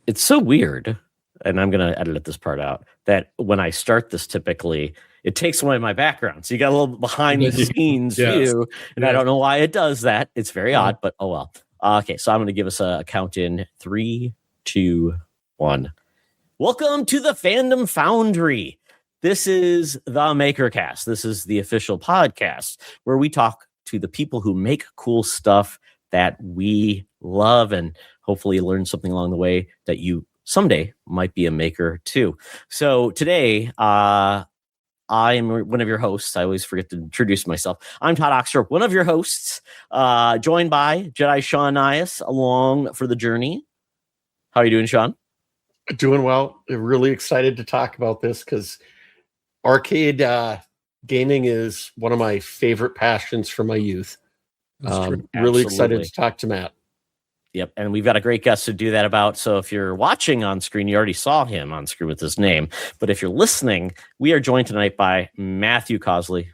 It's so weird, and I'm going to edit this part out, that when I start this, typically it takes away my background. So you got a little behind the scenes view, and I don't know why it does that. It's very odd, but oh well. Okay, so I'm going to give us a count in 3, 2, 1. Welcome to the Fandom Foundry. This is the MakerCast. This is the official podcast where we talk to the people who make cool stuff that we love and hopefully learn something along the way that you someday might be a maker too. So today, I am one of your hosts. I always forget to introduce myself. I'm Todd Oxter, one of your hosts, joined by Jedi Sean Nias along for the journey. How are you doing, Sean? Doing well. Really excited to talk about this because arcade gaming is one of my favorite passions from my youth. Really excited to talk to Matt. Yep, and we've got a great guest to do that about. So if you're watching on screen, you already saw him on screen with his name. But if you're listening, we are joined tonight by Matthew Coulsey. He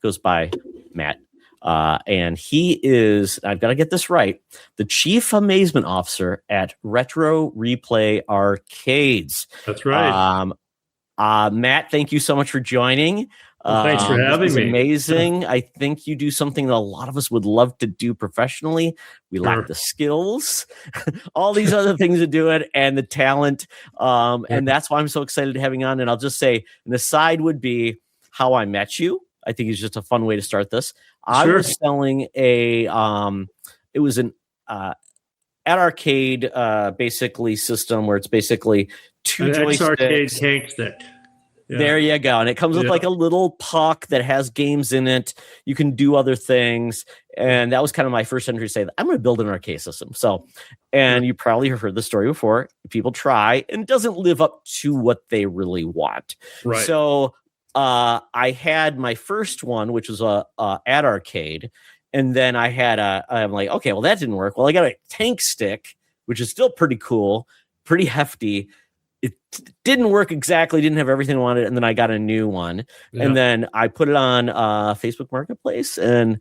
goes by Matt. And he is, I've got to get this right, the Chief Amazement Officer at Retro Replay Arcades. That's right. Matt, thank you so much for joining. Well, thanks for having me. Amazing. I think you do something that a lot of us would love to do professionally. We lack the skills, all these other things to do it, and the talent. And that's why I'm so excited to having you on. And I'll just say, an aside would be how I met you. I think it's just a fun way to start this. I was selling it was an at arcade basically system where it's basically two joysticks. Arcade tank stick. Yeah. There you go. And it comes with like a little puck that has games in it. You can do other things. And that was kind of my first entry to say, I'm going to build an arcade system. So, and you probably have heard the story before. People try and it doesn't live up to what they really want. Right. So I had my first one, which was at arcade. And then I had I'm like, okay, well, that didn't work. Well, I got a tank stick, which is still pretty cool, pretty hefty. It didn't work exactly, didn't have everything I wanted, and then I got a new one. Yeah. And then I put it on Facebook Marketplace, and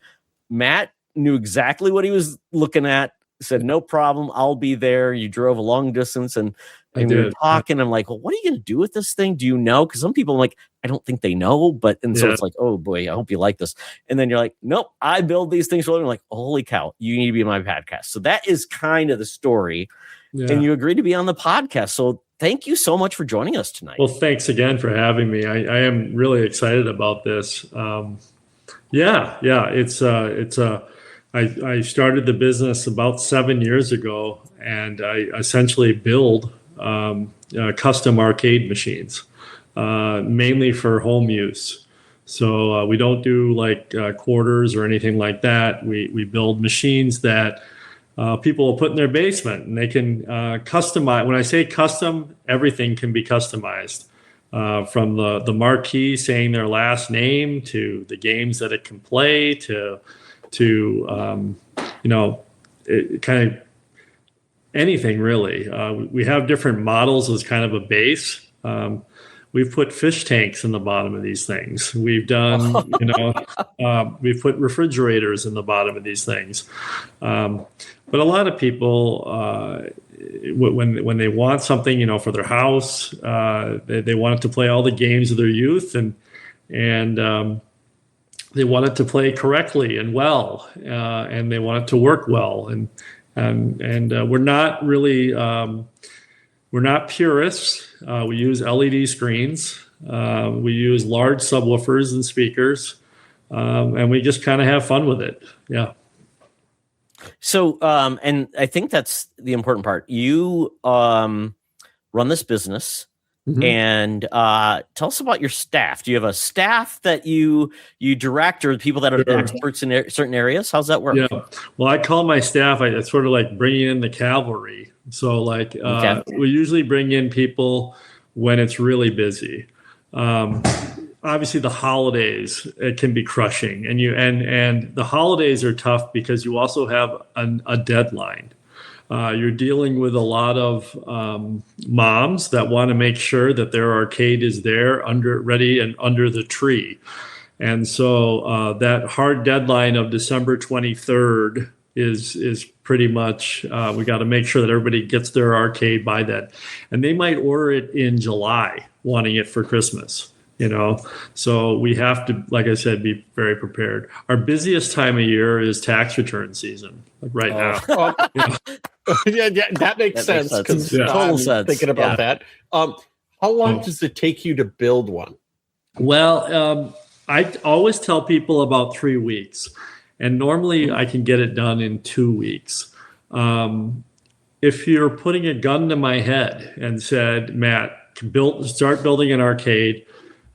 Matt knew exactly what he was looking at, said, no problem, I'll be there. You drove a long distance, and we were talking. I'm like, well, what are you going to do with this thing? Do you know? Because some people, like, I don't think they know, so it's like, oh boy, I hope you like this. And then you're like, nope, I build these things for a living. Like, holy cow, you need to be in my podcast. So that is kind of the story. Yeah. And you agreed to be on the podcast. So thank you so much for joining us tonight. Well, thanks again for having me. I am really excited about this. I started the business about 7 years ago, and I essentially build custom arcade machines, mainly for home use. So we don't do like quarters or anything like that. We build machines that people will put in their basement, and they can customize. When I say custom, everything can be customized, from the marquee saying their last name to the games that it can play to kind of anything really. We have different models as kind of a base. We've put fish tanks in the bottom of these things. We've done, we've put refrigerators in the bottom of these things. But a lot of people, when they want something, for their house, they want it to play all the games of their youth, and they want it to play correctly and well, and they want it to work well. And we're not really, we're not purists. We use LED screens. We use large subwoofers and speakers, and we just kind of have fun with it. Yeah. So, and I think that's the important part. You run this business, and tell us about your staff. Do you have a staff that you direct, or people that are experts in certain areas? How's that work? Yeah. Well, I call my staff, it's sort of like bringing in the cavalry. So we usually bring in people when it's really busy. Obviously the holidays, it can be crushing, and the holidays are tough because you also have a deadline. You're dealing with a lot of moms that want to make sure that their arcade is there, ready and under the tree. And so that hard deadline of December 23rd is pretty much. We got to make sure that everybody gets their arcade by then. And they might order it in July, wanting it for Christmas, So we have to, like I said, be very prepared. Our busiest time of year is tax return season, like right now. Yeah, that makes sense. Because total sense. Thinking about that. How long does it take you to build one? Well, I always tell people about 3 weeks, and normally I can get it done in 2 weeks. If you're putting a gun to my head and said, Matt, start building an arcade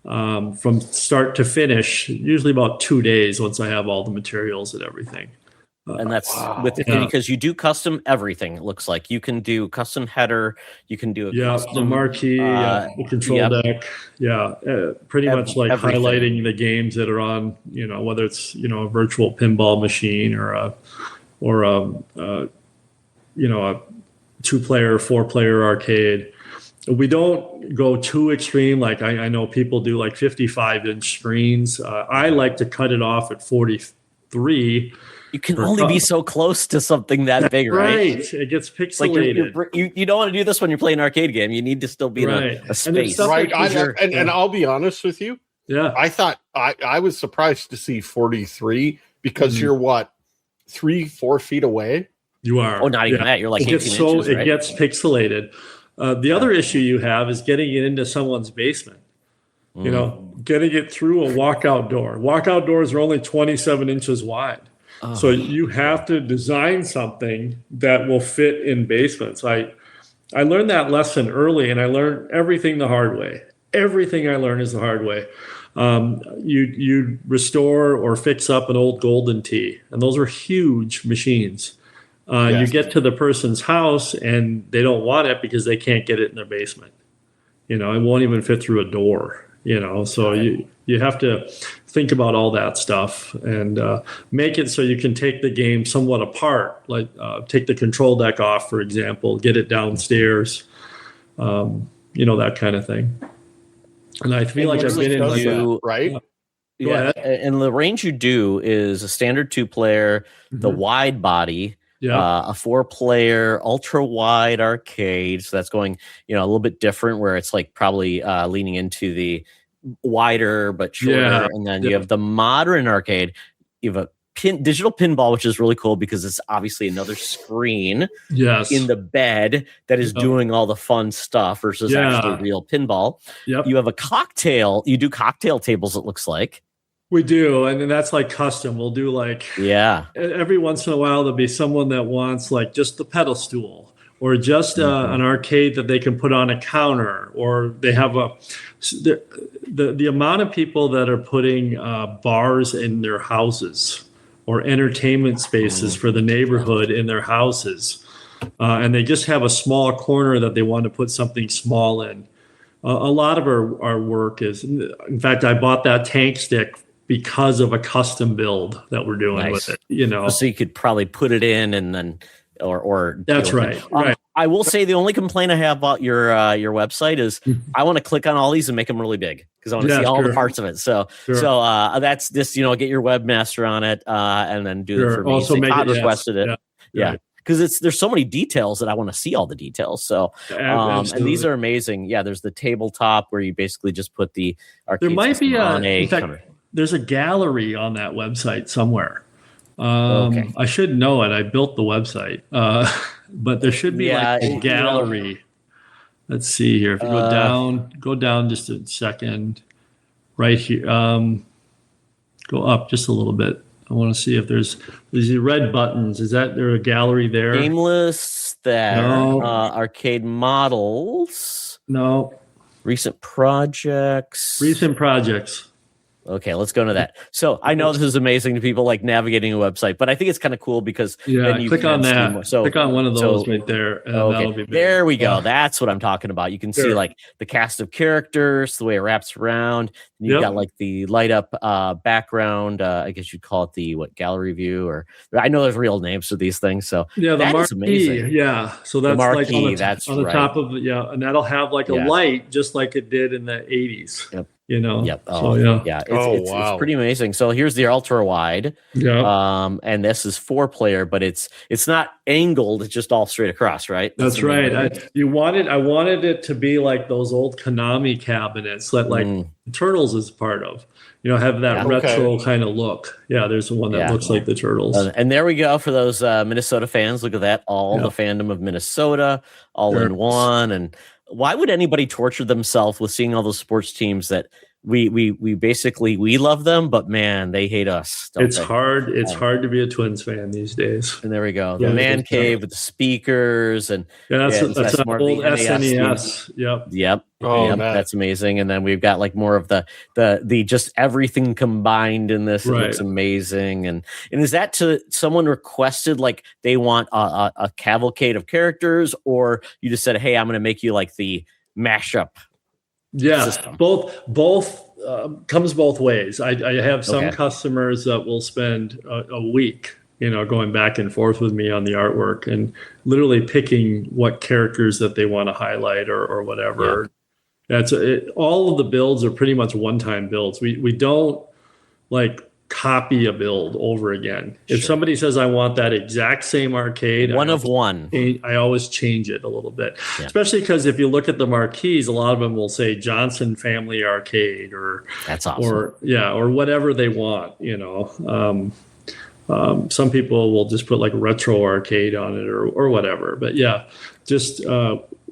from start to finish, usually about 2 days once I have all the materials and everything. And that's because you do custom everything. It looks like you can do custom header, you can do custom the marquee, the control deck, pretty much like everything. Highlighting the games that are on, whether it's a virtual pinball machine or a 2-player, 4-player arcade. We don't go too extreme. Like I know people do like 55-inch screens. I like to cut it off at 43. You can only be so close to something that big, right? Right. It gets pixelated. Like you don't want to do this when you're playing an arcade game. You need to still be in a space. Right. And I'll be honest with you. Yeah. I thought I was surprised to see 43 because you're 3-4 feet away. You are. Oh, not even that. You're like 18 inches, right? It gets pixelated. The other issue you have is getting it into someone's basement. Getting it through a walkout door. Walkout doors are only 27 inches wide. Oh. So you have to design something that will fit in basements. I learned that lesson early, and I learned everything the hard way. Everything I learned is the hard way. You restore or fix up an old Golden Tee, and those are huge machines. You get to the person's house, and they don't want it because they can't get it in their basement. It won't even fit through a door. So you have to think about all that stuff and make it so you can take the game somewhat apart, like take the control deck off, for example, get it downstairs, that kind of thing. And I feel like I've been in like that, right? Yeah, and the range you do is a standard 2-player, the wide body, a 4-player ultra wide arcade. So that's going, a little bit different, where it's like probably leaning into the wider but shorter. And then you have the modern arcade. You have a digital pinball, which is really cool because it's obviously another screen in the bed that is doing all the fun stuff versus actually real pinball. You have a cocktail. You do cocktail tables, it looks like. We do, and that's like custom. We'll do like every once in a while there'll be someone that wants like just the pedal stool or just an arcade that they can put on a counter, or they have the amount of people that are putting bars in their houses or entertainment spaces for the neighborhood in their houses, and they just have a small corner that they want to put something small in. A lot of our work is, in fact, I bought that tank stick because of a custom build that we're doing with it, So you could probably put it in and then, or that's right. Right. I will say the only complaint I have about your website is I want to click on all these and make them really big because I want to see all the parts of it. So that's just, get your webmaster on it and then do it for me. Also make Todd it requested it. Yeah. Because there's so many details that I want to see all the details. So, and these are amazing. Yeah. There's the tabletop where you basically just put the arcade. There might be counter. There's a gallery on that website somewhere. I should know it. I built the website, but there should be like a gallery. Let's see here. If you go down just a second, right here. Go up just a little bit. I want to see if there's these red buttons. Is there a gallery there? Game lists there. No. Arcade models. No. Recent projects. Okay, let's go into that. So I know this is amazing to people like navigating a website, but I think it's kind of cool because then you click on that. So click on one of those right there, and that'll be big. There we go. That's what I'm talking about. You can see like the cast of characters, the way it wraps around. And you've got like the light up background. I guess you'd call it the gallery view, or I know there's real names for these things. So the marquee, amazing. Yeah, so that's marquee, like on the top of and that'll have like a light just like it did in the 80s. Yep. you know. Yep. So yeah. It's pretty amazing. So here's the ultra wide. Yeah. And this is 4-player, but it's not angled. It's just all straight across, right? That's right. I wanted it to be like those old Konami cabinets that like Turtles is part of. You know, have that retro kind of look. Yeah, there's one that looks like the Turtles. And there we go for those Minnesota fans. Look at that. All the fandom of Minnesota all in one. And why would anybody torture themselves with seeing all those sports teams that we basically love them, but man, they hate us. It's hard. It's hard to be a Twins fan these days. And there we go. The man cave with the speakers and that's an old SNES. Yep. That's amazing. And then we've got like more of the just everything combined in this. It looks amazing. And is that to someone requested like they want a cavalcade of characters, or you just said, hey, I'm going to make you like the mashup? Yeah, system. Both comes both ways. I have some customers that will spend a week, you know, going back and forth with me on the artwork and literally picking what characters that they want to highlight or whatever. That's all of the builds are pretty much one-time builds. We don't like copy a build over again. If somebody says I want that exact same arcade, I always change it a little bit, especially because if you look at the marquees, a lot of them will say Johnson Family Arcade or that's awesome. or whatever they want, you know. Some people will just put like retro arcade on it or whatever, but just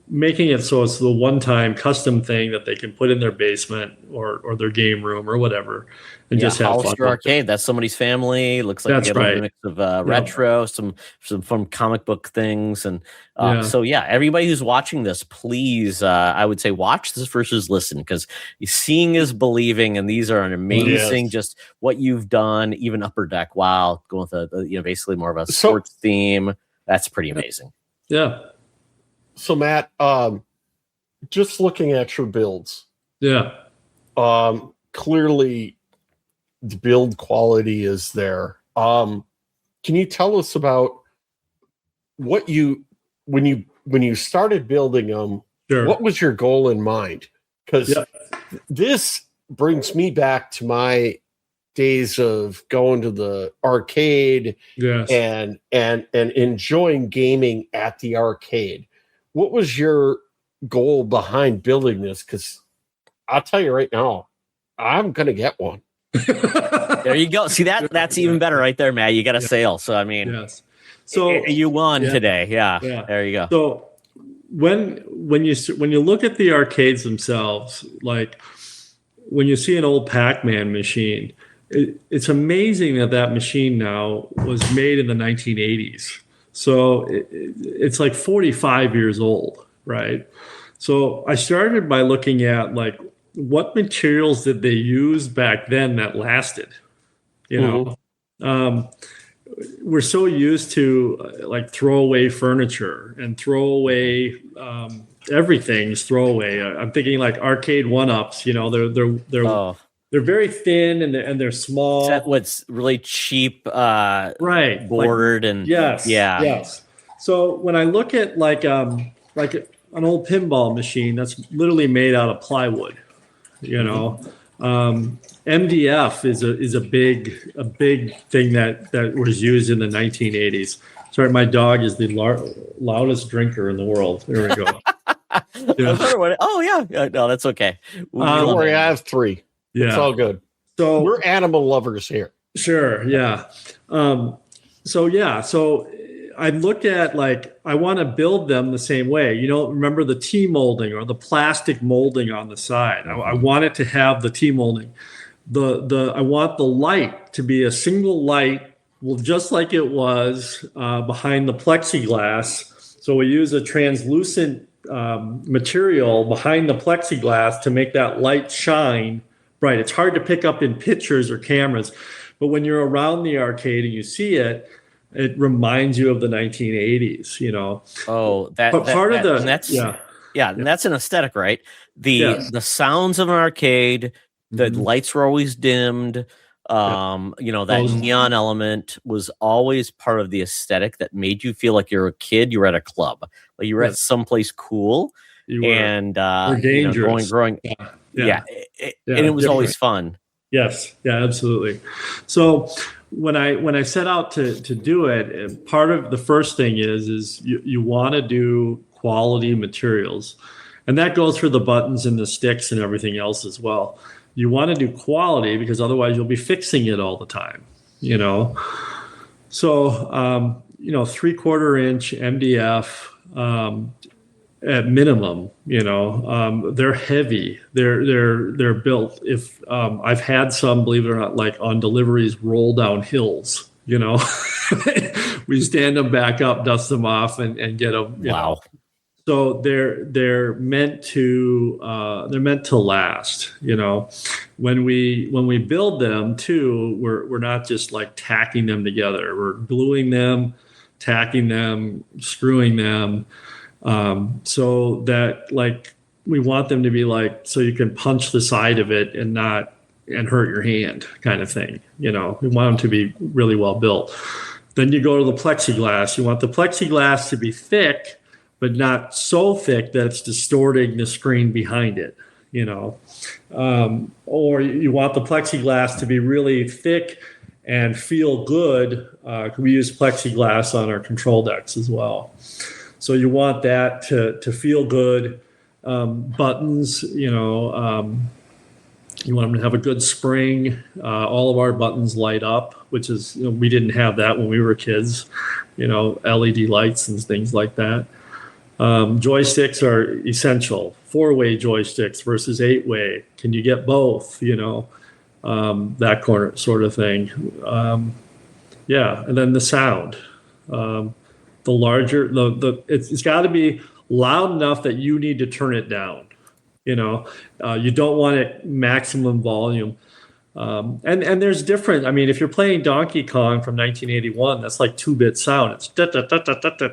making it so it's the one-time custom thing that they can put in their basement or their game room or whatever, and just have fun. Arcade. That's somebody's family. Looks like that's a mix of retro, some fun comic book things, and so everybody who's watching this, please, I would say watch this versus listen, because seeing is believing, and these are an amazing just what you've done. Even Upper Deck, wow, going with basically more of a sports theme. That's pretty amazing. Yeah. So Matt, just looking at your builds, clearly the build quality is there. Can you tell us about what when you started building them? What was your goal in mind? Because this brings me back to my days of going to the arcade and enjoying gaming at the arcade. What was your goal behind building this? Because I'll tell you right now, I'm going to get one. There you go. See, that's even better right there, Matt. You got a sale. So, I mean, so you won today. Yeah. There you go. So when you look at the arcades themselves, like when you see an old Pac-Man machine, it's amazing that machine now was made in the 1980s. So it's like 45 years old, right? So I started by looking at like what materials did they use back then that lasted, you know? We're so used to like throwaway furniture and throwaway everything's throwaway. I'm thinking like arcade one-ups, you know, they're very thin and they're small. That what's really cheap, board and yes. So when I look at like an old pinball machine that's literally made out of plywood, you know, MDF is a big thing that was used in the 1980s. Sorry, my dog is the loudest drinker in the world. There we go. No, that's okay. Don't worry, I have 3. It's all good. So we're animal lovers here. Sure. Yeah. So I looked at like, I want to build them the same way. You know, remember the T molding or the plastic molding on the side. I want it to have the T molding. I want the light to be a single light, well, just like it was behind the plexiglass. So we use a translucent material behind the plexiglass to make that light shine bright. It's hard to pick up in pictures or cameras, but when you're around the arcade and you see it, it reminds you of the 1980s, you know. Oh, and that's an aesthetic, right? The sounds of an arcade, the lights were always dimmed. You know, that neon element was always part of the aesthetic that made you feel like you're a kid. You were at a club, like you were at someplace cool. and dangerous. growing. Yeah. And it was always fun. Yes. Yeah, absolutely. So when I set out to do it, part of the first thing is you want to do quality materials, and that goes for the buttons and the sticks and everything else as well. You want to do quality because otherwise you'll be fixing it all the time, So 3/4 inch MDF at minimum, they're heavy. They're built. If I've had some, believe it or not, like on deliveries, roll down hills. We stand them back up, dust them off, and get them. Wow. So they're meant to last. When we build them too, we're not just like tacking them together. We're gluing them, tacking them, screwing them. So that like we want them to be like so you can punch the side of it and hurt your hand kind of thing. We want them to be really well built. Then you go to the plexiglass. You want the plexiglass to be thick, but not so thick that it's distorting the screen behind it. Or you want the plexiglass to be really thick and feel good. We use plexiglass on our control decks as well. So you want that to feel good. Buttons, you want them to have a good spring. All of our buttons light up, which is, we didn't have that when we were kids, LED lights and things like that. Joysticks are essential. 4-way joysticks versus 8-way. Can you get both? That sort of thing. And then the sound. The larger, it's got to be loud enough that you need to turn it down. You don't want it maximum volume. And there's different. I mean, if you're playing Donkey Kong from 1981, that's like 2-bit sound. It's da da da da da da.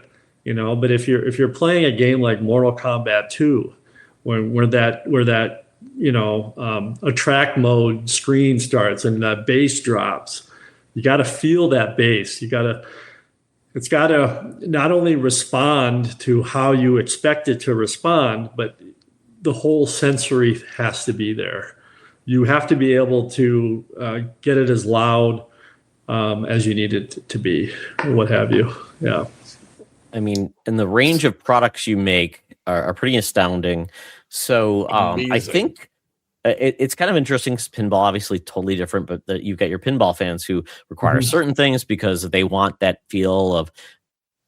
But if you're playing a game like Mortal Kombat 2, where that attract mode screen starts and that bass drops, you got to feel that bass. It's got to not only respond to how you expect it to respond, but the whole sensory has to be there. You have to be able to get it as loud as you need it to be, or what have you. Yeah. I mean, and the range of products you make are pretty astounding. So I think it's kind of interesting. Pinball, obviously, totally different, but you've got your pinball fans who require certain things because they want that feel of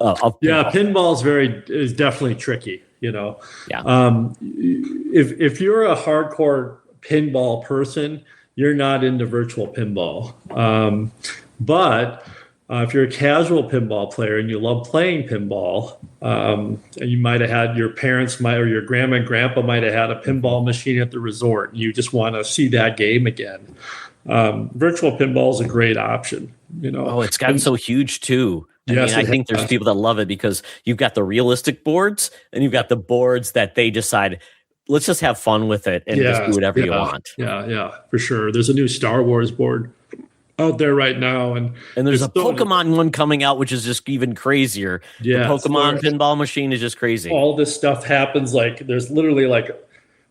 pinball. Yeah, pinball is definitely tricky. Yeah. If you're a hardcore pinball person, you're not into virtual pinball. But if you're a casual pinball player and you love playing pinball, and you might have had your parents or your grandma and grandpa might have had a pinball machine at the resort, and you just want to see that game again. Virtual pinball is a great option. It's gotten so huge too. I think there's people that love it because you've got the realistic boards and you've got the boards that they decide, let's just have fun with it and just do whatever you want. Yeah, for sure. There's a new Star Wars board out there right now, and there's a Pokemon one coming out, which is just even crazier. Yeah, the Pokemon pinball machine is just crazy. All this stuff happens there's literally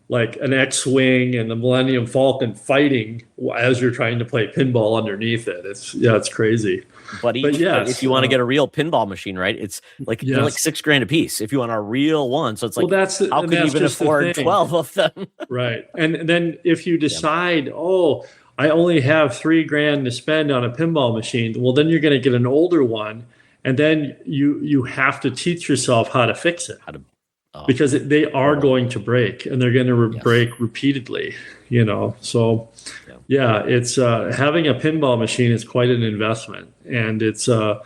like an X-wing and the Millennium Falcon fighting as you're trying to play pinball underneath it. It's crazy. But if you want to get a real pinball machine, right? It's like they're like $6,000 a piece if you want a real one. So it's like, how can you even afford 12 of them? Right. And then if you decide, I only have $3,000 to spend on a pinball machine, well, then you're going to get an older one, and then you have to teach yourself how to fix it. Because they are going to break, and they're going to break repeatedly. So it's having a pinball machine is quite an investment, and it's a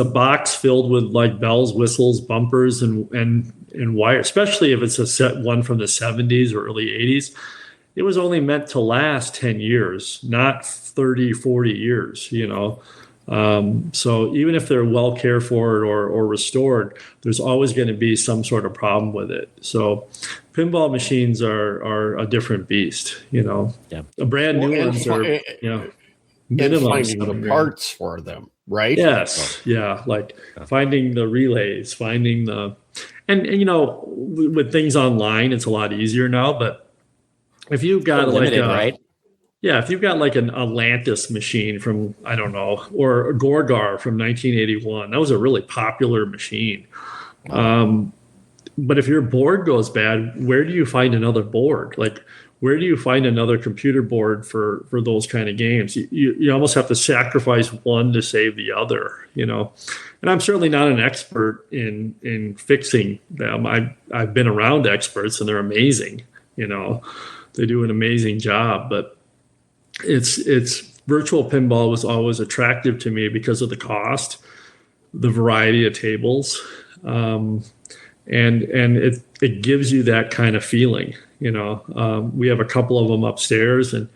box filled with like bells, whistles, bumpers, and wire. Especially if it's a set one from the 70s or early 80s. It was only meant to last 10 years, not 30, 40 years. So even if they're well cared for or restored, there's always going to be some sort of problem with it. So pinball machines are a different beast, A brand new ones are, minimum finding the parts for them, right? Yes. Yeah. Like finding the relays, finding and with things online, it's a lot easier now. But if you've got limited, right? Yeah, if you've got like an Atlantis machine from, I don't know, or a Gorgar from 1981, that was a really popular machine. But if your board goes bad, where do you find another board? Like, where do you find another computer board for those kind of games? You almost have to sacrifice one to save the other, And I'm certainly not an expert in fixing them. I've been around experts and they're amazing. They do an amazing job. But it's virtual pinball was always attractive to me because of the cost, the variety of tables, and it gives you that kind of feeling. We have a couple of them upstairs, and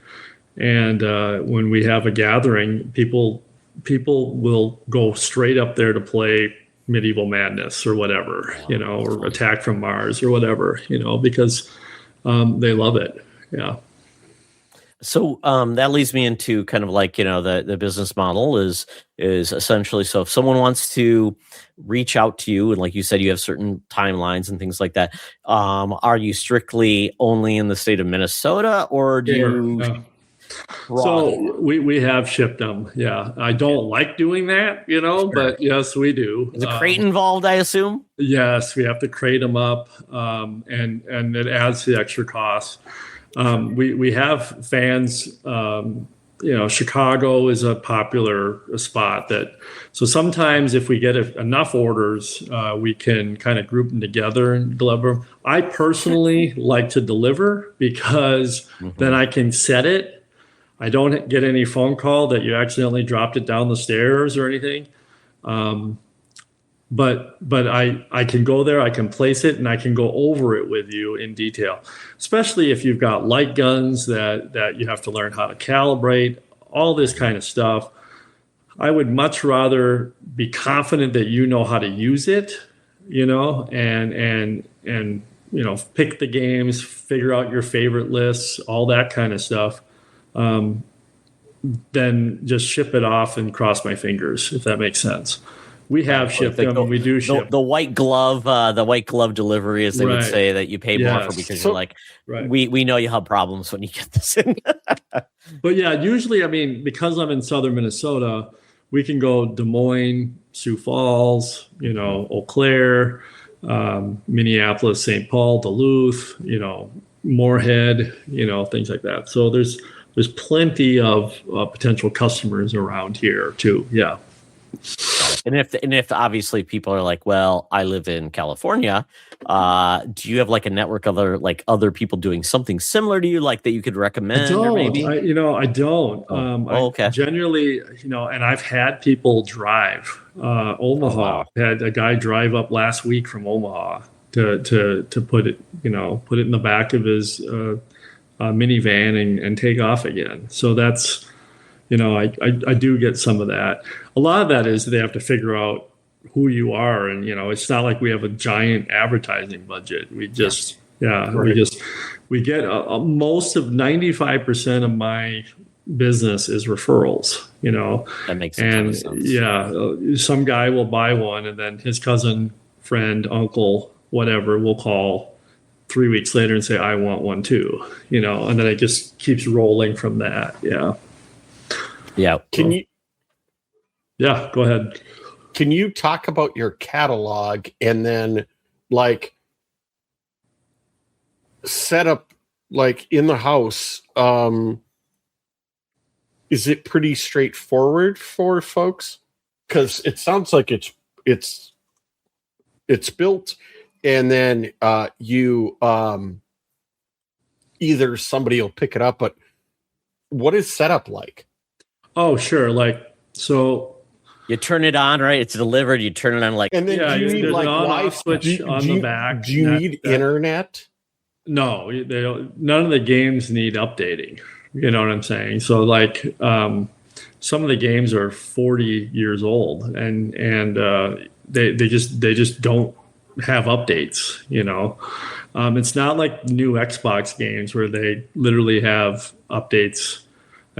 when we have a gathering, people will go straight up there to play Medieval Madness or whatever, or Attack from Mars or whatever, because they love it. Yeah. So that leads me into kind of like, the business model is essentially, so if someone wants to reach out to you, and like you said, you have certain timelines and things like that, are you strictly only in the state of Minnesota, or do you? So we have shipped them. Yeah. I don't like doing that, sure. But yes, we do. Is a crate involved, I assume? Yes, we have to crate them up, and it adds to the extra cost. We have fans, Chicago is a popular spot so sometimes if we get enough orders, we can kind of group them together and deliver. I personally like to deliver because then I can set it. I don't get any phone call that you accidentally dropped it down the stairs or anything. But I can go there, I can place it, and I can go over it with you in detail, especially if you've got light guns that you have to learn how to calibrate, all this kind of stuff. I would much rather be confident that you know how to use it, and pick the games, figure out your favorite lists, all that kind of stuff, than just ship it off and cross my fingers, if that makes sense. We have shipped them. We do ship the white glove delivery, as they would say, that you pay more for because you're like, we know you have problems when you get this in. But yeah, usually, because I'm in southern Minnesota, we can go Des Moines, Sioux Falls, Eau Claire, Minneapolis, St. Paul, Duluth, Moorhead, things like that. So there's plenty of potential customers around here too. Yeah. And if obviously people are like, well, I live in California, do you have like a network of other people doing something similar to you, like that you could recommend? I don't. Or maybe? I don't. Okay. I generally, and I've had people drive. Omaha had a guy drive up last week from Omaha to put it in the back of his minivan and take off again. So that's. I do get some of that. A lot of that is they have to figure out who you are. And, it's not like we have a giant advertising budget. We just, we get most of 95% of my business is referrals, That makes sense. Yeah, some guy will buy one and then his cousin, friend, uncle, whatever will call 3 weeks later and say, I want one too, and then it just keeps rolling from that. Yeah. Yeah. Yeah, go ahead. Can you talk about your catalog and then set up in the house? Is it pretty straightforward for folks? Because it sounds like it's built and then you either somebody will pick it up, but what is setup like? Oh, sure. So you turn it on, right? It's delivered. You turn it on, and then do you need Wi-Fi switch on the back? Do you need internet? No, they don't. None of the games need updating. You know what I'm saying? So some of the games are 40 years old, and they just don't have updates. It's not like new Xbox games where they literally have updates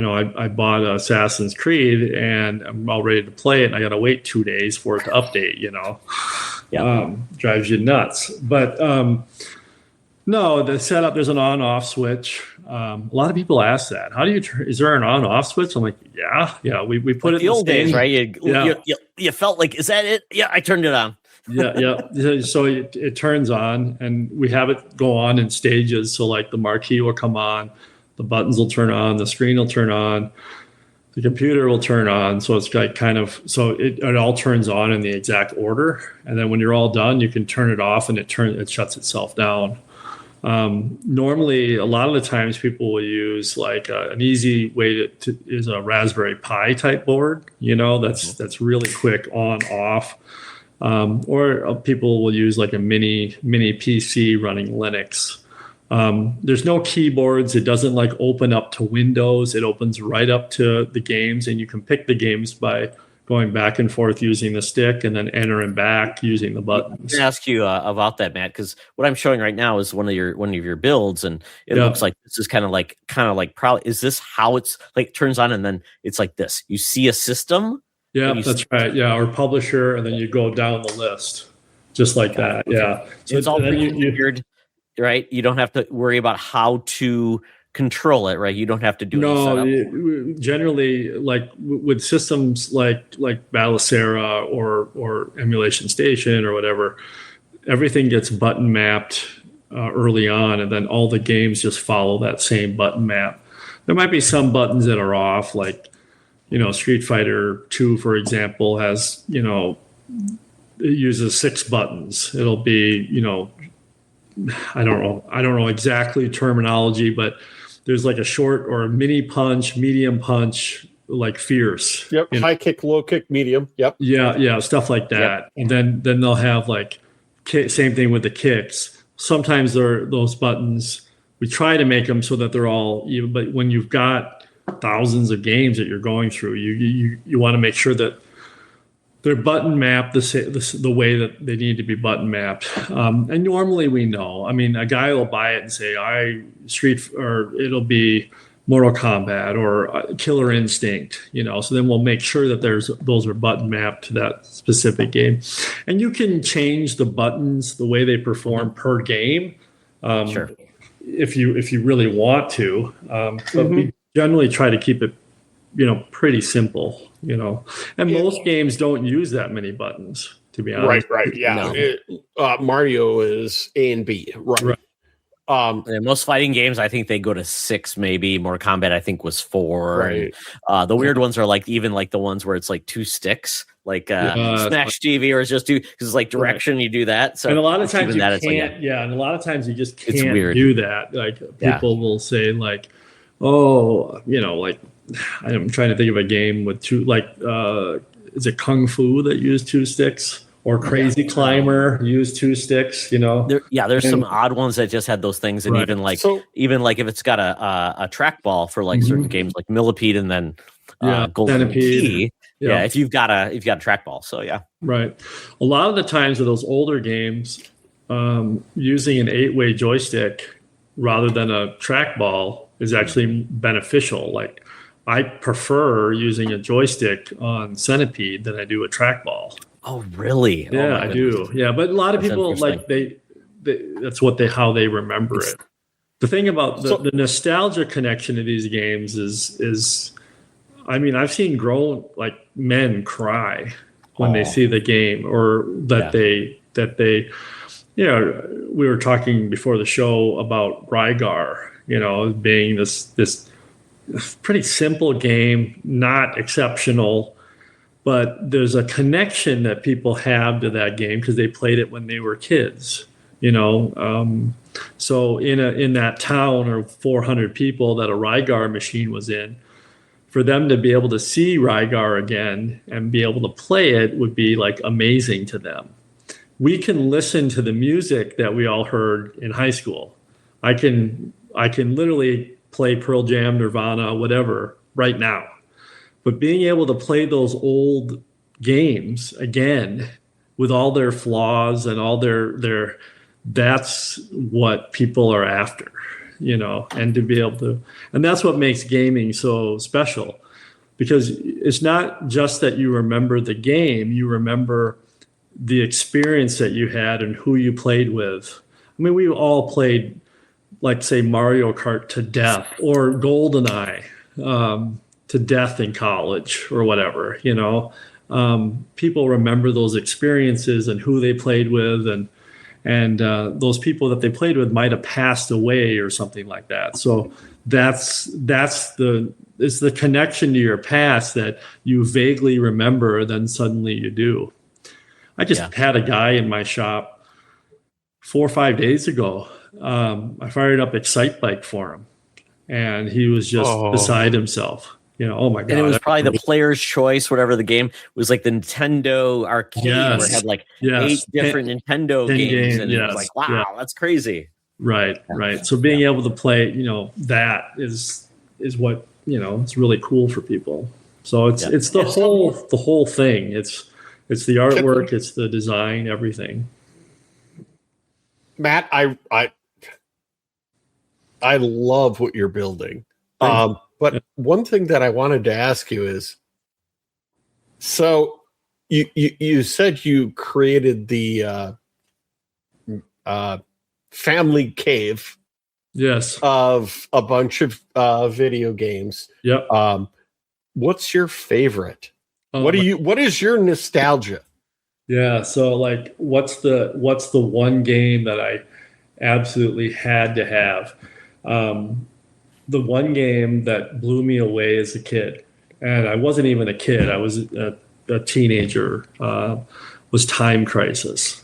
I bought Assassin's Creed and I'm all ready to play it, and I got to wait 2 days for it to update. Drives you nuts. But no, the setup, there's an on-off switch. A lot of people ask that. How do you? Is there an on-off switch? I'm like, yeah. We put it in the old days, right? You felt like, is that it? Yeah, I turned it on. yeah. So it turns on, and we have it go on in stages. So like the marquee will come on, the buttons will turn on, the screen will turn on, the computer will turn on. So it's like it all turns on in the exact order. And then when you're all done, you can turn it off, and it shuts itself down. Normally, a lot of the times people will use like an easy way is a Raspberry Pi type board. That's really quick on off. Or people will use like a mini PC running Linux. There's no keyboards. It doesn't like open up to Windows. It opens right up to the games, and you can pick the games by going back and forth using the stick and then entering back using the buttons. I ask you about that, Matt, because what I'm showing right now is one of your builds, and it looks like this is kind of like probably, is this how it's like turns on and then it's like this? You see a system. Yeah, that's right. Yeah, or publisher, and then you go down the list just like that. Okay. Yeah, so it's all weird, right? You don't have to worry about how to control it, right? You don't have to do generally, like with systems like Battlesera or Emulation Station or whatever, everything gets button mapped early on, and then all the games just follow that same button map. There might be some buttons that are off, like Street Fighter 2, for example, has it uses 6 buttons. It'll be I don't know exactly terminology, but there's like a short or a mini punch, medium punch, like fierce. Yep. High kick, low kick, medium. Yep. Yeah, stuff like that. Yep. And then they'll have like same thing with the kicks. Sometimes those buttons, we try to make them so that they're all even, but when you've got thousands of games that you're going through, you want to make sure that they're button mapped the way that they need to be button mapped. And normally we know. I mean, a guy will buy it and say, or it'll be Mortal Kombat or Killer Instinct, So then we'll make sure that those are button mapped to that specific game. And you can change the buttons, the way they perform per game. Sure. If you really want to. But we generally try to keep it pretty simple, and most games don't use that many buttons, to be honest. Right. Yeah. No. Mario is A and B. Right. And most fighting games, I think they go to 6, maybe. Mortal Kombat, I think, was 4. Right. And, the weird ones are like even like the ones where it's like 2 sticks, like Smash TV, or it's just 2 because it's like direction. Right. You do that. So and a lot of times you can't. And a lot of times you just can't do that. Like people will say like, oh, like. I'm trying to think of a game with 2, like, is it Kung Fu that used 2 sticks, or Crazy Climber used 2 sticks? There's some odd ones that just had those things, and even like if it's got a trackball for like certain games like Millipede and then Golden Key. Yeah, if you've got a trackball, so yeah. Right. A lot of the times with those older games, using an 8-way joystick rather than a trackball is actually beneficial. Like, I prefer using a joystick on Centipede than I do a trackball. Oh, really? Yeah, I do. Yeah, but a lot of people like that's how they remember it. The thing about the nostalgia connection to these games is, I mean, I've seen grown men cry when they see the game, or that they we were talking before the show about Rygar, being this pretty simple game, not exceptional, but there's a connection that people have to that game because they played it when they were kids, So in that town of 400 people that a Rygar machine was in, for them to be able to see Rygar again and be able to play it would be like amazing to them. We can listen to the music that we all heard in high school. I can literally play Pearl Jam, Nirvana, whatever right now. But being able to play those old games again with all their flaws and all their that's what people are after. and to be able to, and that's what makes gaming so special, because it's not just that you remember the game, you remember the experience that you had and who you played with. I mean, we all played, like, say, Mario Kart to death, or GoldenEye to death in college, or whatever. People remember those experiences and who they played with, and those people that they played with might have passed away or something like that. So it's the connection to your past that you vaguely remember, then suddenly you do. I just had a guy in my shop 4 or 5 days ago. I fired up Excite Bike for him, and he was just beside himself. Oh my God. And it was probably the player's choice, whatever the game was, like the Nintendo arcade, where it had like 8 different Nintendo games. And it was like, wow, that's crazy. Right. So being able to play, that is what, it's really cool for people. So it's the whole thing. It's the artwork, it's the design, everything. Matt, I love what you're building. But one thing that I wanted to ask you is, so you said you created the family cave, yes, of a bunch of video games. Yep. What's your favorite? What is your nostalgia? Yeah, so like, what's the one game that I absolutely had to have? The one game that blew me away as a kid, and I wasn't even a kid, I was a teenager, was Time Crisis.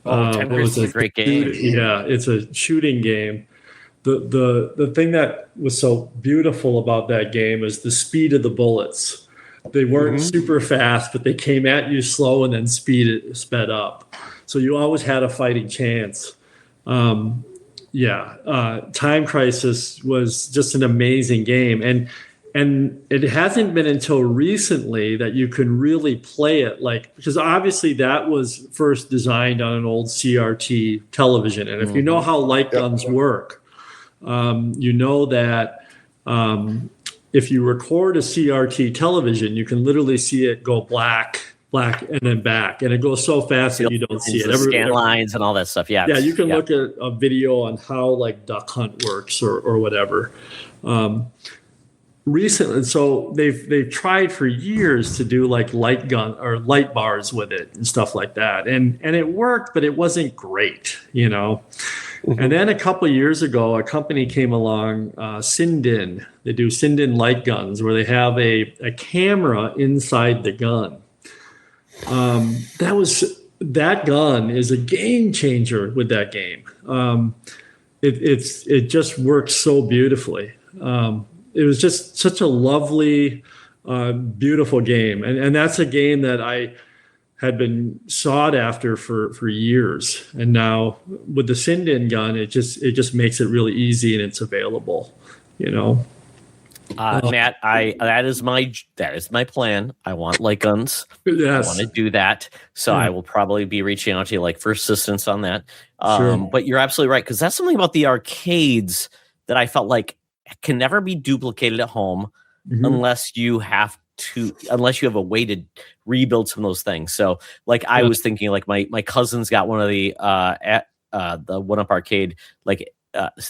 Time Crisis is a great game. Yeah, it's a shooting game. The thing that was so beautiful about that game is the speed of the bullets. They weren't super fast, but they came at you slow and then sped up. So you always had a fighting chance. Time Crisis was just an amazing game. And it hasn't been until recently that you can really play it, because obviously that was first designed on an old CRT television. And if you know how light guns work, you know that if you record a CRT television, you can literally see it go black, and then back. And it goes so fast that you don't see it. Scan lines and all that stuff. Yeah. Yeah, you can look at a video on how like Duck Hunt works or whatever. Recently, so they've tried for years to do like light gun or light bars with it and stuff like that. And it worked, but it wasn't great, And then a couple of years ago, a company came along, Sindin. They do Sindin light guns, where they have a camera inside the gun. That gun is a game changer with that game. It just works so beautifully. It was just such a lovely, beautiful game, and that's a game that I had been sought after for years. And now with the Sindin gun, it just makes it really easy, and it's available. Matt, that is my plan. I want light guns. Yes. I want to do that. So I will probably be reaching out to you like for assistance on that. Sure. But you're absolutely right, because that's something about the arcades that I felt like can never be duplicated at home unless you have a way to rebuild some of those things. So like I was thinking, like my cousin's got one of the 1UP arcade, like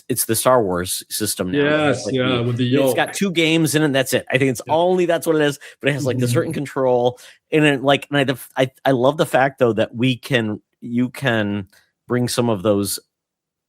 it's the Star Wars system now. Yes, like with the yoke. It's got 2 games in it, and that's it. I think that's what it is, but it has like the certain control. And I love the fact though that you can bring some of those,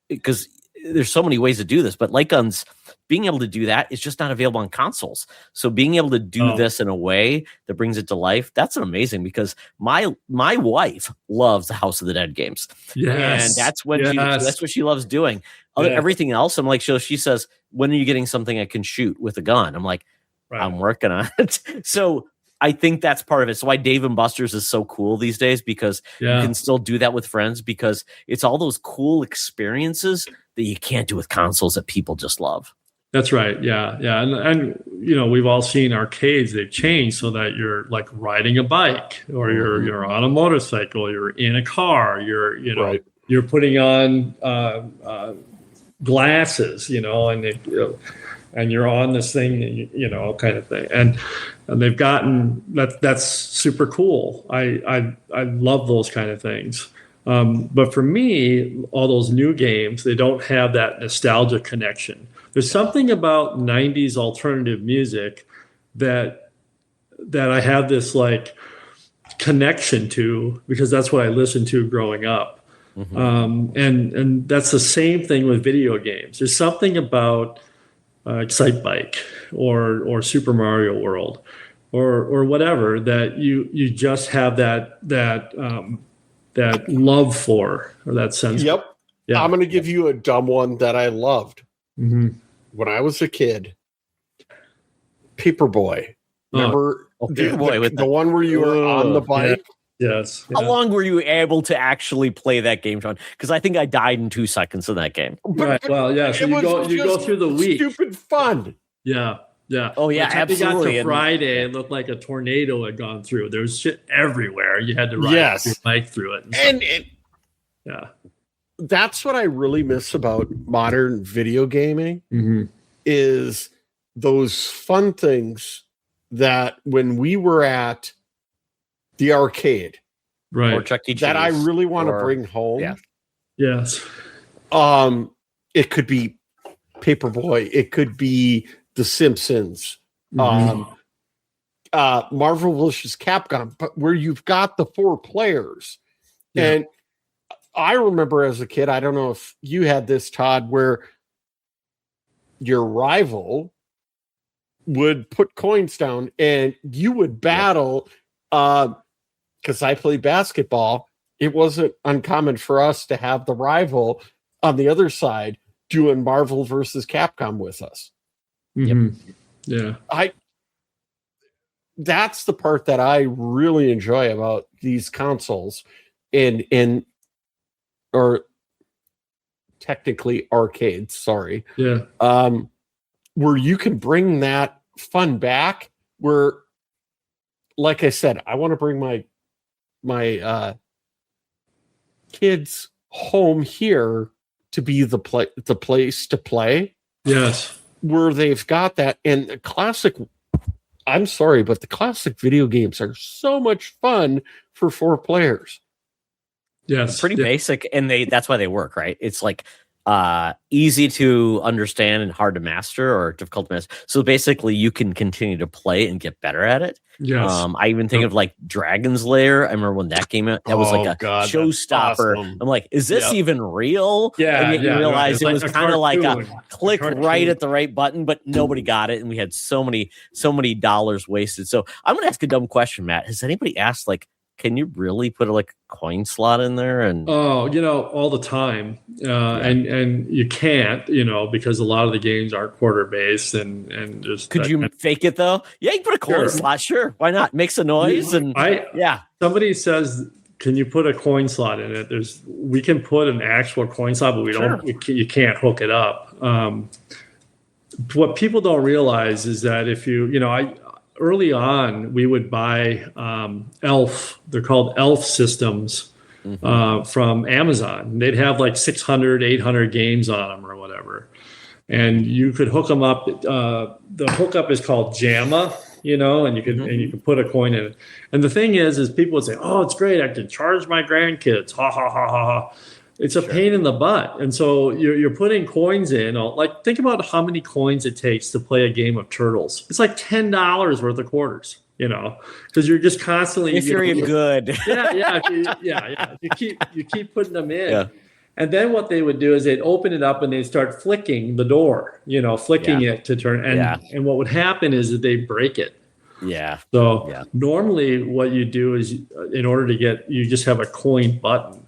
because there's so many ways to do this, but light guns, being able to do that is just not available on consoles. So being able to do this in a way that brings it to life, that's amazing, because my wife loves the House of the Dead games. Yes. And that's what she loves doing. Everything else, I'm like, she says, when are you getting something I can shoot with a gun? I'm like, I'm working on it. So I think that's part of it. So why Dave and Buster's is so cool these days, because you can still do that with friends, because it's all those cool experiences that you can't do with consoles that people just love. That's right. Yeah. And we've all seen arcades. They've changed so that you're like riding a bike, or you're on a motorcycle, you're in a car, you're putting on glasses, and you're on this thing, kind of thing. And they've gotten that's super cool. I love those kind of things. But for me, all those new games, they don't have that nostalgia connection. There's something about 90s alternative music that I have this like connection to, because that's what I listened to growing up. Mm-hmm. And that's the same thing with video games. There's something about Excitebike or Super Mario World or whatever that you just have that love for, or that sense. Yep. Yeah. I'm going to give you a dumb one that I loved. Mm-hmm. When I was a kid, Paperboy. Remember Paperboy the one where you were on the bike? Yeah. Yes. How long were you able to actually play that game, Sean? Because I think I died in 2 seconds in that game. Right. Well, yeah. So you go through the week. Stupid fun. Yeah. Yeah. Oh, yeah, absolutely. We got to Friday, it looked like a tornado had gone through. There was shit everywhere. You had to ride your bike through it. And that's what I really miss about modern video gaming, is those fun things that when we were at the arcade, right, or Chuck E. Cheese, that I really want to bring home. Yeah. Yes. It could be Paperboy. It could be The Simpsons. Marvel vs. Capcom, but where you've got the 4 players. Yeah. And I remember as a kid, I don't know if you had this, Todd, where your rival would put coins down and you would battle. Because I played basketball, it wasn't uncommon for us to have the rival on the other side doing Marvel versus Capcom with us. Mm-hmm. Yep. Yeah. That's the part that I really enjoy about these consoles or technically arcades, sorry. Yeah. Where you can bring that fun back, where, like I said, I want to bring my kids home here to be the place to play. Yes. Where they've got that. And the classic, I'm sorry, but the classic video games are so much fun for 4 players. Yes. It's pretty basic, and that's why they work, right? It's like easy to understand and hard to master, or difficult to master. So basically you can continue to play and get better at it. Yes. I even think of like Dragon's Lair. I remember when that came out, that was like a showstopper. Awesome. I'm like, is this even real? Yeah. And you realize right. it was kind of like a click right at the right button, but nobody got it. And we had so many dollars wasted. So I'm going to ask a dumb question, Matt. Has anybody asked, like, can you really put a coin slot in there? And all the time, and you can't, because a lot of the games aren't quarter based, and just could you fake it though? Yeah, you put a coin slot, sure. Why not? Makes a noise, Somebody says, can you put a coin slot in it? We can put an actual coin slot, but we don't. You can't hook it up. What people don't realize is that if early on, we would buy ELF. They're called ELF systems from Amazon. They'd have like 600, 800 games on them or whatever. And you could hook them up. The hookup is called JAMA, and you can put a coin in it. And the thing is people would say, oh, it's great. I can charge my grandkids. Ha, ha, ha, ha, ha. It's a pain in the butt. And so you're putting coins in. Like, think about how many coins it takes to play a game of Turtles. It's like $10 worth of quarters, because you're just constantly. If you're good. Yeah. You keep putting them in. Yeah. And then what they would do is they'd open it up and they'd start flicking the door, flicking it to turn. And what would happen is that they break it. Yeah. So normally what you do is, in order to you just have a coin button.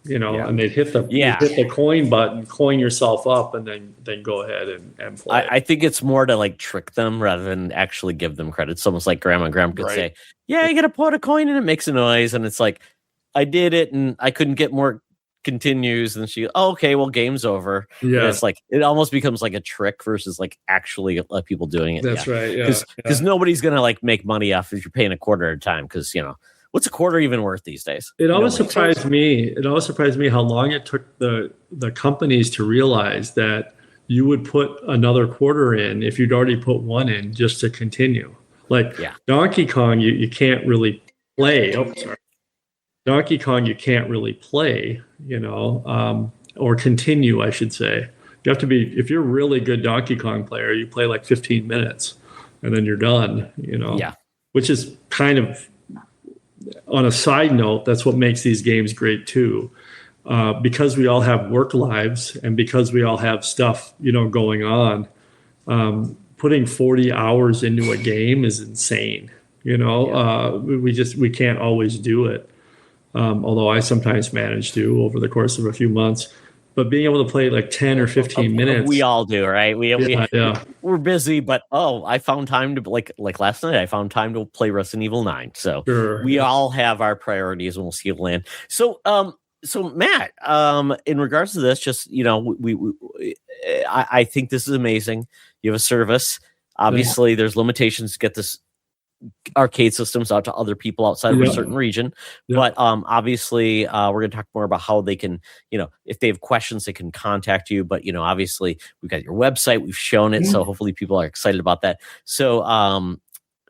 And they'd hit the coin button, coin yourself up, and then go ahead and play. I think it's more to trick them rather than actually give them credit. It's almost like grandma could say, yeah, you got to put a coin in, it makes a noise. And it's like, I did it and I couldn't get more continues. And she, okay, well, game's over. Yeah. And it's like, it almost becomes like a trick versus actually people doing it. That's right. Yeah. Because nobody's going to make money off if you're paying a quarter at a time. Because, what's a quarter even worth these days? It always surprised me. It always surprised me how long it took the companies to realize that you would put another quarter in if you'd already put one in just to continue. Like Donkey Kong, you can't really play. Oh, sorry. Donkey Kong, you can't really play, or continue, I should say. You have to be, if you're a really good Donkey Kong player, you play like 15 minutes and then you're done, which is kind of, on a side note, that's what makes these games great too. Because we all have work lives and because we all have stuff, going on, putting 40 hours into a game is insane. We can't always do it. Although I sometimes manage to over the course of a few months. But being able to play like 10 or 15 minutes. We all do, right? We're busy, but I found time to like last night, I found time to play Resident Evil 9. So we all have our priorities and we'll see it land. So Matt, in regards to this, just, I think this is amazing. You have a service. Obviously, there's limitations to get this arcade systems out to other people outside of a certain region, but obviously we're going to talk more about how they can, if they have questions, they can contact you. But obviously we've got your website, we've shown it, so hopefully people are excited about that. So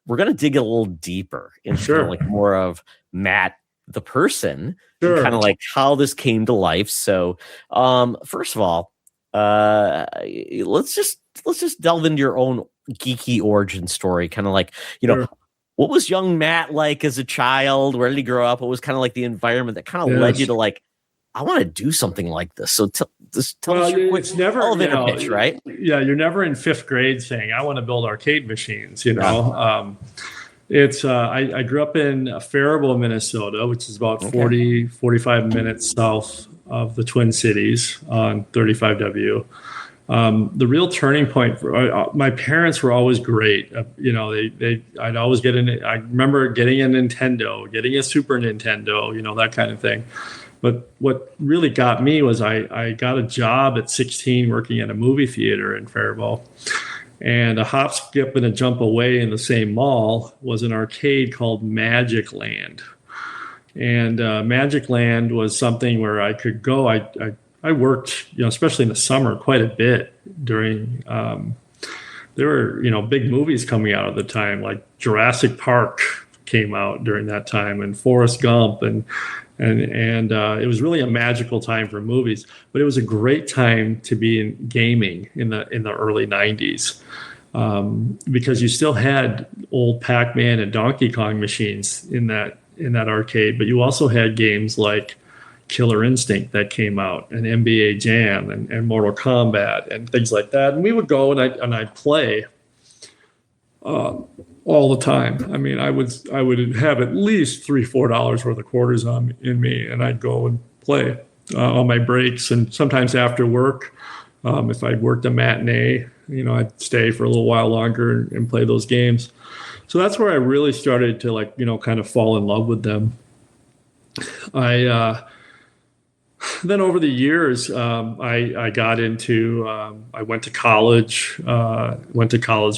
we're going to dig a little deeper into like more of Matt the person, kind of like how this came to life. So first of all, let's just delve into your own geeky origin story, kind of like, what was young Matt like as a child? Where did he grow up? What was kind of like the environment that kind of led you to like, I want to do something like this? So tell us your quick elevator pitch, right? Yeah, you're never in fifth grade saying, I want to build arcade machines, I grew up in Faribault, Minnesota, which is about 45 minutes south of the Twin Cities on 35W. The real turning point for my parents were always great. I'd always get in. I remember getting a Nintendo, getting a Super Nintendo, that kind of thing. But what really got me was I got a job at 16 working at a movie theater in Faribault. And a hop, skip, and a jump away in the same mall was an arcade called Magic Land. And Magic Land was something where I could go. I worked, especially in the summer, quite a bit during. There were, big movies coming out at the time, like Jurassic Park came out during that time, and Forrest Gump, and it was really a magical time for movies. But it was a great time to be in gaming in the early '90s, because you still had old Pac-Man and Donkey Kong machines in that arcade, but you also had games like Killer Instinct that came out, and NBA Jam, and Mortal Kombat, and things like that. And we would go and I'd play all the time. I mean, I would have at least $3-4 worth of quarters in me, and I'd go and play on my breaks, and sometimes after work, if I'd worked a matinee, I'd stay for a little while longer and play those games. So that's where I really started to kind of fall in love with them. Then over the years, I got into, I went to college,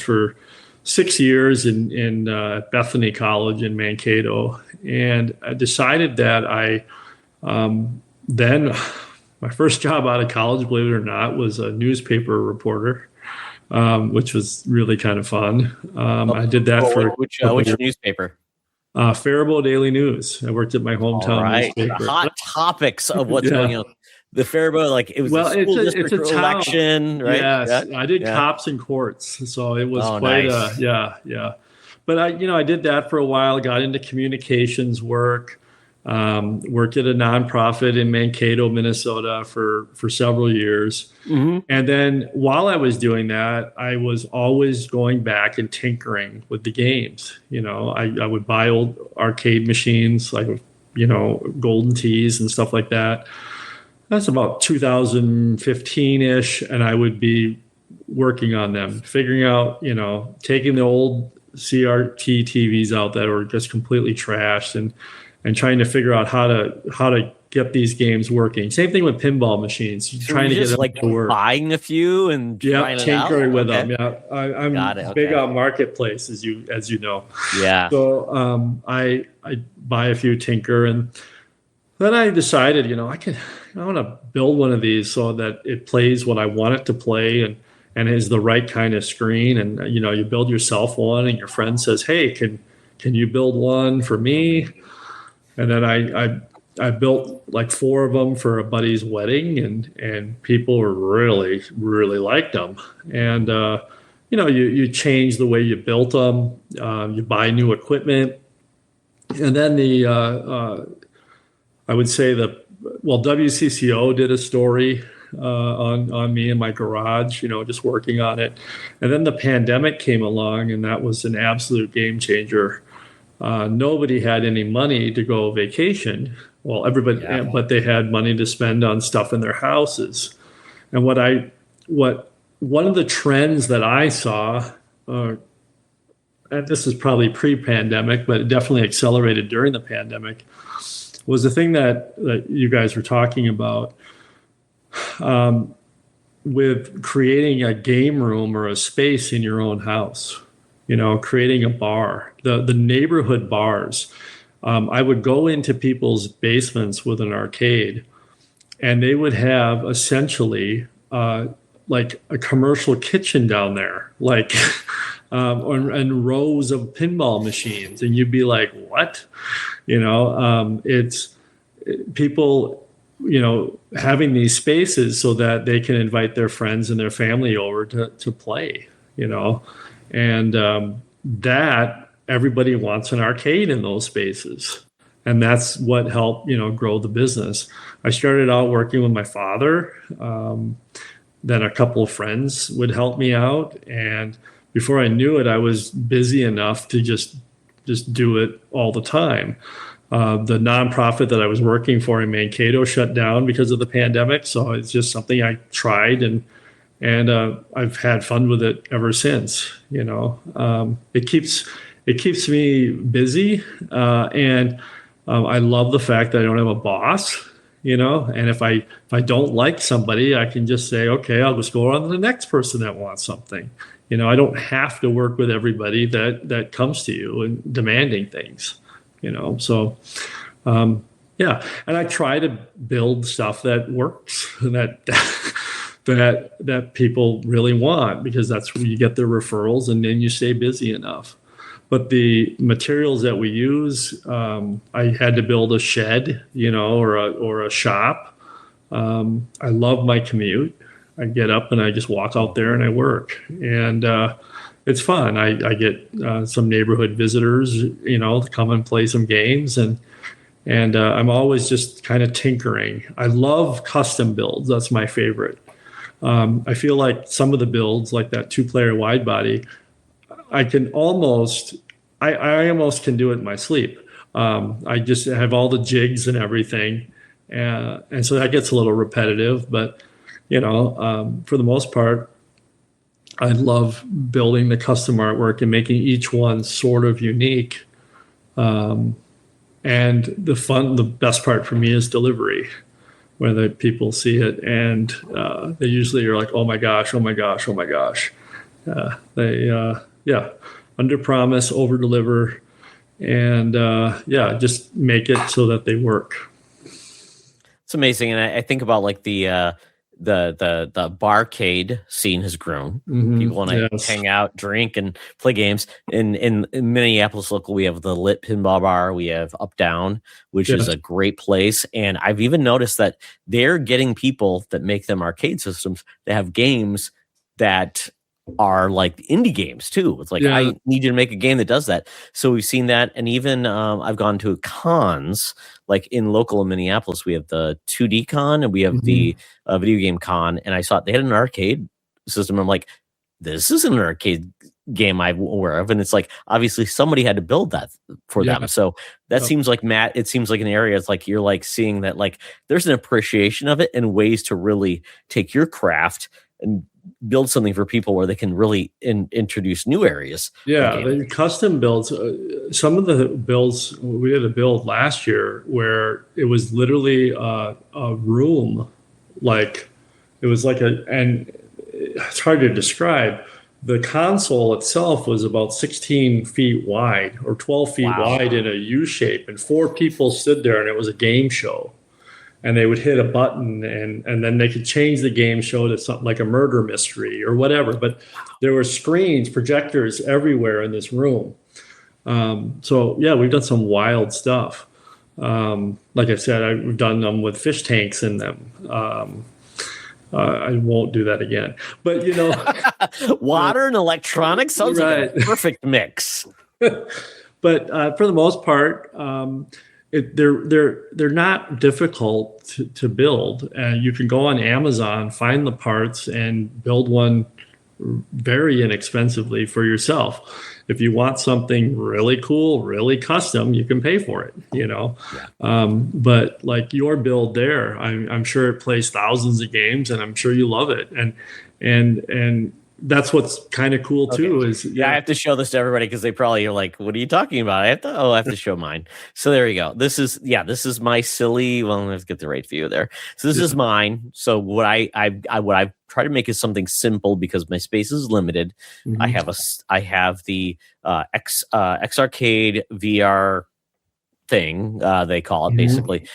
for 6 years in Bethany College in Mankato. And I decided that then my first job out of college, believe it or not, was a newspaper reporter, which was really kind of fun. I did that for which newspaper? Faribault Daily News. I worked at my hometown newspaper. The hot topics of what's going on. The Faribault, it's a election, right? Yes, I did cops and courts, so it was quite nice. But I did that for a while. Got into communications work. Worked at a nonprofit in Mankato, Minnesota for several years. Mm-hmm. And then while I was doing that, I was always going back and tinkering with the games. I would buy old arcade machines, like, Golden Tees and stuff like that. That's about 2015-ish. And I would be working on them, figuring out, taking the old CRT TVs out that were just completely trashed and trying to figure out how to get these games working. Same thing with pinball machines. So trying to get them like to work. Buying a few and trying it out? Tinkering with them. Yeah, I'm big on marketplace, as you know. Yeah. So I buy a few, tinker, and then I decided, I want to build one of these so that it plays what I want it to play and is the right kind of screen. And you build yourself one, and your friend says, "Hey, can you build one for me?" And then I built like 4 of them for a buddy's wedding, and people really, really liked them. And you change the way you built them. You buy new equipment, and then I would say WCCO did a story on me in my garage, just working on it. And then the pandemic came along, and that was an absolute game changer. Nobody had any money to go vacation. Well, everybody, but they had money to spend on stuff in their houses. And one of the trends that I saw, and this is probably pre-pandemic, but it definitely accelerated during the pandemic, was the thing that you guys were talking about, with creating a game room or a space in your own house, creating a bar, the neighborhood bars. I would go into people's basements with an arcade, and they would have essentially like a commercial kitchen down there, like and rows of pinball machines, and you'd be like, what? It's people, having these spaces so that they can invite their friends and their family over to play, and that everybody wants an arcade in those spaces. And that's what helped, grow the business. I started out working with my father. Then a couple of friends would help me out. And before I knew it, I was busy enough to just do it all the time. The nonprofit that I was working for in Mankato shut down because of the pandemic. So it's just something I tried, and I've had fun with it ever since. It keeps me busy, and I love the fact that I don't have a boss. And if I don't like somebody, I can just say, okay, I'll just go on to the next person that wants something. I don't have to work with everybody that comes to you and demanding things. So and I try to build stuff that works and that people really want, because that's where you get the referrals, and then you stay busy enough. But the materials that we use, I had to build a shed, or a shop. I love my commute. I get up and I just walk out there and I work, and it's fun. I get some neighborhood visitors, to come and play some games, and I'm always just kind of tinkering. I love custom builds. That's my favorite. I feel like some of the builds, like that 2-player wide body, I almost can do it in my sleep. I just have all the jigs and everything, and so that gets a little repetitive. But for the most part, I love building the custom artwork and making each one sort of unique. And the best part for me is delivery, where the people see it and they usually are like, oh my gosh, oh my gosh, oh my gosh. Under promise, over deliver, and just make it so that they work. It's amazing. And I think about like the barcade scene has grown. Mm-hmm. People want to hang out, drink, and play games. In Minneapolis local, we have the Lit Pinball Bar. We have Up Down, which is a great place. And I've even noticed that they're getting people that make them arcade systems that have games that are like indie games too. It's like, I need you to make a game that does that. So we've seen that. And even I've gone to cons, like in local in Minneapolis, we have the 2D con and we have the video game con. And I saw they had an arcade system. I'm like, this isn't an arcade game I'm aware of. And it's like, obviously somebody had to build that for them. So that seems like, Matt, it seems like an area, it's like, you're like seeing that like there's an appreciation of it and ways to really take your craft and build something for people where they can really introduce new areas. Yeah, the custom builds. Some of the builds, we did a build last year where it was literally a room, like it was like and it's hard to describe. The console itself was about 16 feet wide or 12 feet wide in a U shape, and 4 people stood there, and it was a game show. And they would hit a button, and then they could change the game show to something like a murder mystery or whatever. But there were screens, projectors everywhere in this room. So yeah, we've done some wild stuff. Like I said, we've done them with fish tanks in them. I won't do that again. But water and electronics sounds like a perfect mix. But for the most part, they're not difficult to build, and you can go on Amazon, find the parts, and build one very inexpensively for yourself. If you want something really cool, really custom, you can pay for it. But like your build there, I'm sure it plays thousands of games, and I'm sure you love it, and that's what's kind of cool too. I have to show this to everybody because they probably are like, "What are you talking about?" I have to show mine. So there you go. This is my silly. Well, let's get the right view there. So this is mine. So what I try to make is something simple because my space is limited. Mm-hmm. I have the X Arcade VR thing, they call it. Basically.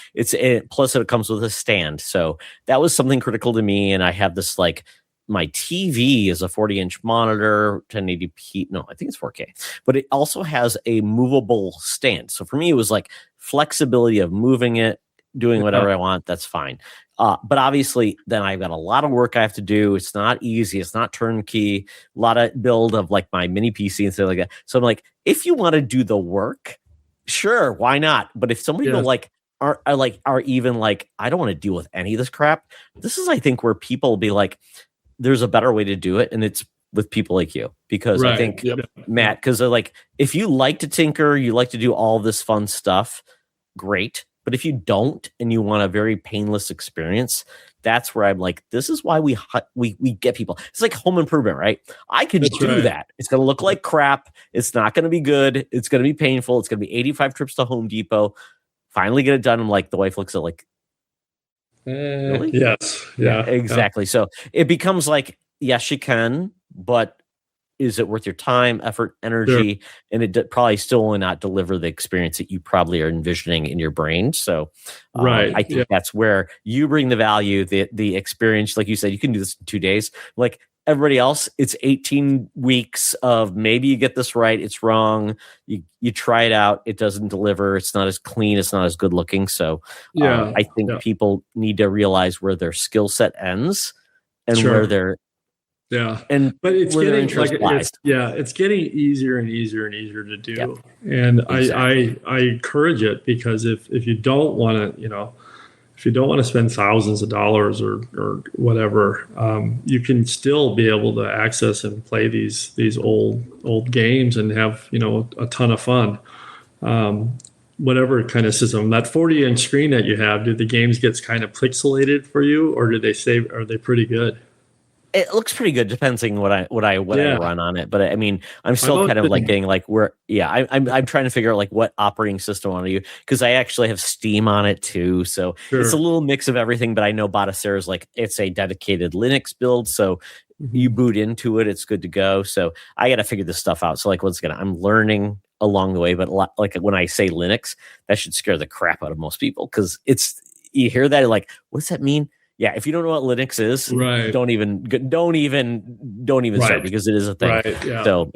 Plus it comes with a stand. So that was something critical to me, and I have this like. My TV is a 40-inch monitor, 1080p. No, I think it's 4K. But it also has a movable stand. So for me, it was like flexibility of moving it, doing whatever I want. That's fine. But obviously, then I've got a lot of work I have to do. It's not easy. It's not turnkey. A lot of build of like my mini PC and stuff like that. So I'm like, if you want to do the work, sure, why not? But if somebody will are even like, I don't want to deal with any of this crap. This is, I think, where people will be like, there's a better way to do it, and it's with people like you, because I think Matt, because they're like, if you like to tinker, you like to do all this fun stuff, great. But if you don't, and you want a very painless experience, that's where I'm like, this is why we get people. It's like home improvement, right? I can do that. It's going to look like crap. It's not going to be good. It's going to be painful. It's going to be 85 trips to Home Depot. Finally get it done. I'm like, the wife looks at like, really? Yes. Yeah. Exactly. So it becomes like, yes, you can, but is it worth your time, effort, energy? Sure. And it probably still will not deliver the experience that you probably are envisioning in your brain. So I think that's where you bring the value, the experience. Like you said, you can do this in 2 days. Like everybody else, it's 18 weeks of maybe you get this right, it's wrong. You try it out, it doesn't deliver. It's not as clean. It's not as good looking. So I think people need to realize where their skill set ends and where they're but it's getting it's getting easier and easier and easier to do. And I encourage it, because if you don't want to, if you don't want to spend thousands of dollars or whatever, you can still be able to access and play these old games and have a ton of fun. Whatever kind of system, that 40-inch screen that you have, do the games get kind of pixelated for you, or are they pretty good? It looks pretty good, depending what I run on it. But I mean, I'm still kind of like getting like where, I'm trying to figure out like what operating system I want to use, because I actually have Steam on it too. So it's a little mix of everything. But I know Batacera is like, it's a dedicated Linux build, so you boot into it, it's good to go. So I got to figure this stuff out. So like once again, I'm learning along the way. But like when I say Linux, that should scare the crap out of most people, because you hear that like, what's that mean? Yeah, if you don't know what Linux is, don't even start, because it is a thing. Right. Yeah. So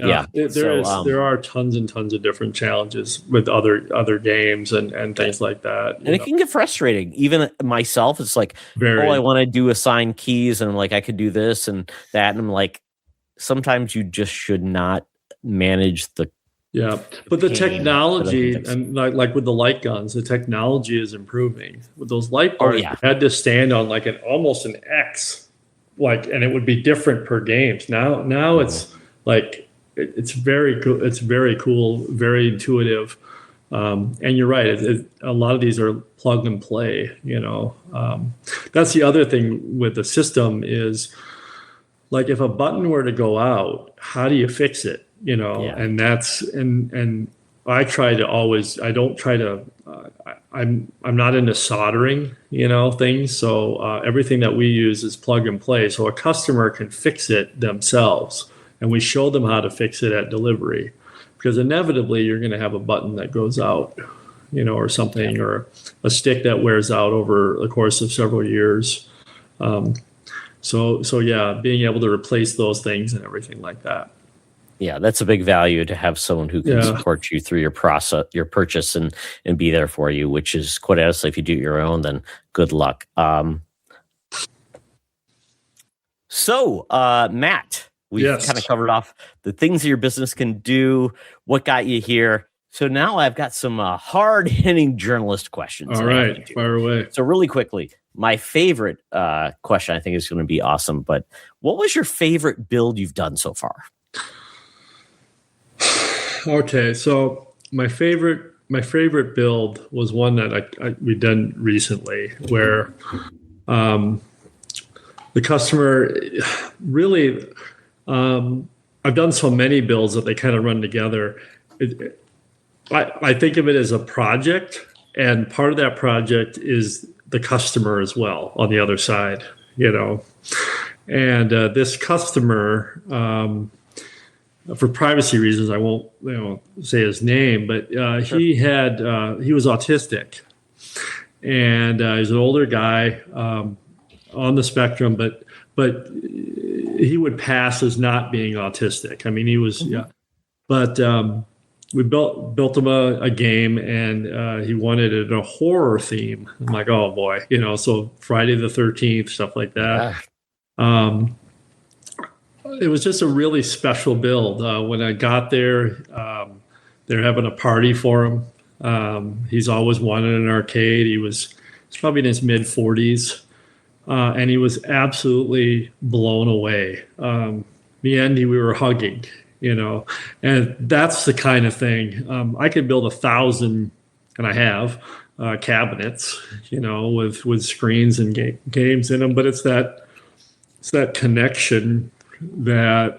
there are tons and tons of different challenges with other games and things like that. And it can get frustrating. Even myself, it's like, I want to do assign keys, and I'm like, I could do this and that, and I'm like, sometimes you just should not manage the. Yeah, but the technology, and like with the light guns, the technology is improving. With those light bars, you had to stand on like almost an X, and it would be different per games. Now it's like it's very cool. It's very cool, very intuitive. And you're right. A lot of these are plug and play. That's the other thing with the system is. like if a button were to go out, how do you fix it? Yeah. And that's and I try to always. I don't try to. I'm not into soldering, things. So everything that we use is plug and play. So a customer can fix it themselves, and we show them how to fix it at delivery, because inevitably you're going to have a button that goes out, or something, or a stick that wears out over the course of several years. So yeah, being able to replace those things and everything like that. Yeah, that's a big value, to have someone who can support you through your process, your purchase, and be there for you, which is quite honestly, if you do it your own, then good luck. So Matt, we've kind of covered off the things that your business can do, what got you here. So now I've got some hard-hitting journalist questions. All right, fire away. So really quickly, my favorite question, I think, is going to be awesome, but what was your favorite build you've done so far? Okay, so my favorite build was one that we done recently, where the customer really, I've done so many builds that they kind of run together. I think of it as a project, and part of that project is the customer as well on the other side, and this customer, for privacy reasons, I won't say his name, but he was autistic, and he's an older guy on the spectrum, but he would pass as not being autistic. I mean, he was, but we built him a game, and he wanted it a horror theme. I'm like, oh boy, so Friday the 13th, stuff like that. It was just a really special build. When I got there, they're having a party for him. He's always wanted an arcade. He's probably in his mid 40s, and he was absolutely blown away. In the end, we were hugging, and that's the kind of thing. I could build 1,000, and I have cabinets, with screens and games in them, but it's that connection that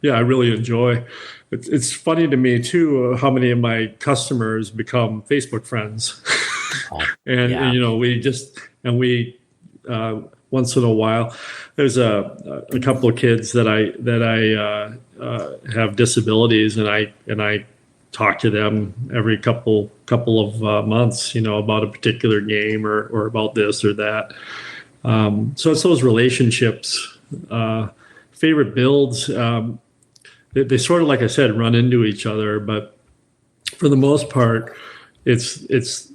I really enjoy. It's funny to me too how many of my customers become Facebook friends. And we once in a while, there's a couple of kids that I have disabilities, and I talk to them every couple of months, about a particular game or about this or that. So it's those relationships. Favorite builds, they sort of, like I said, run into each other, but for the most part, it's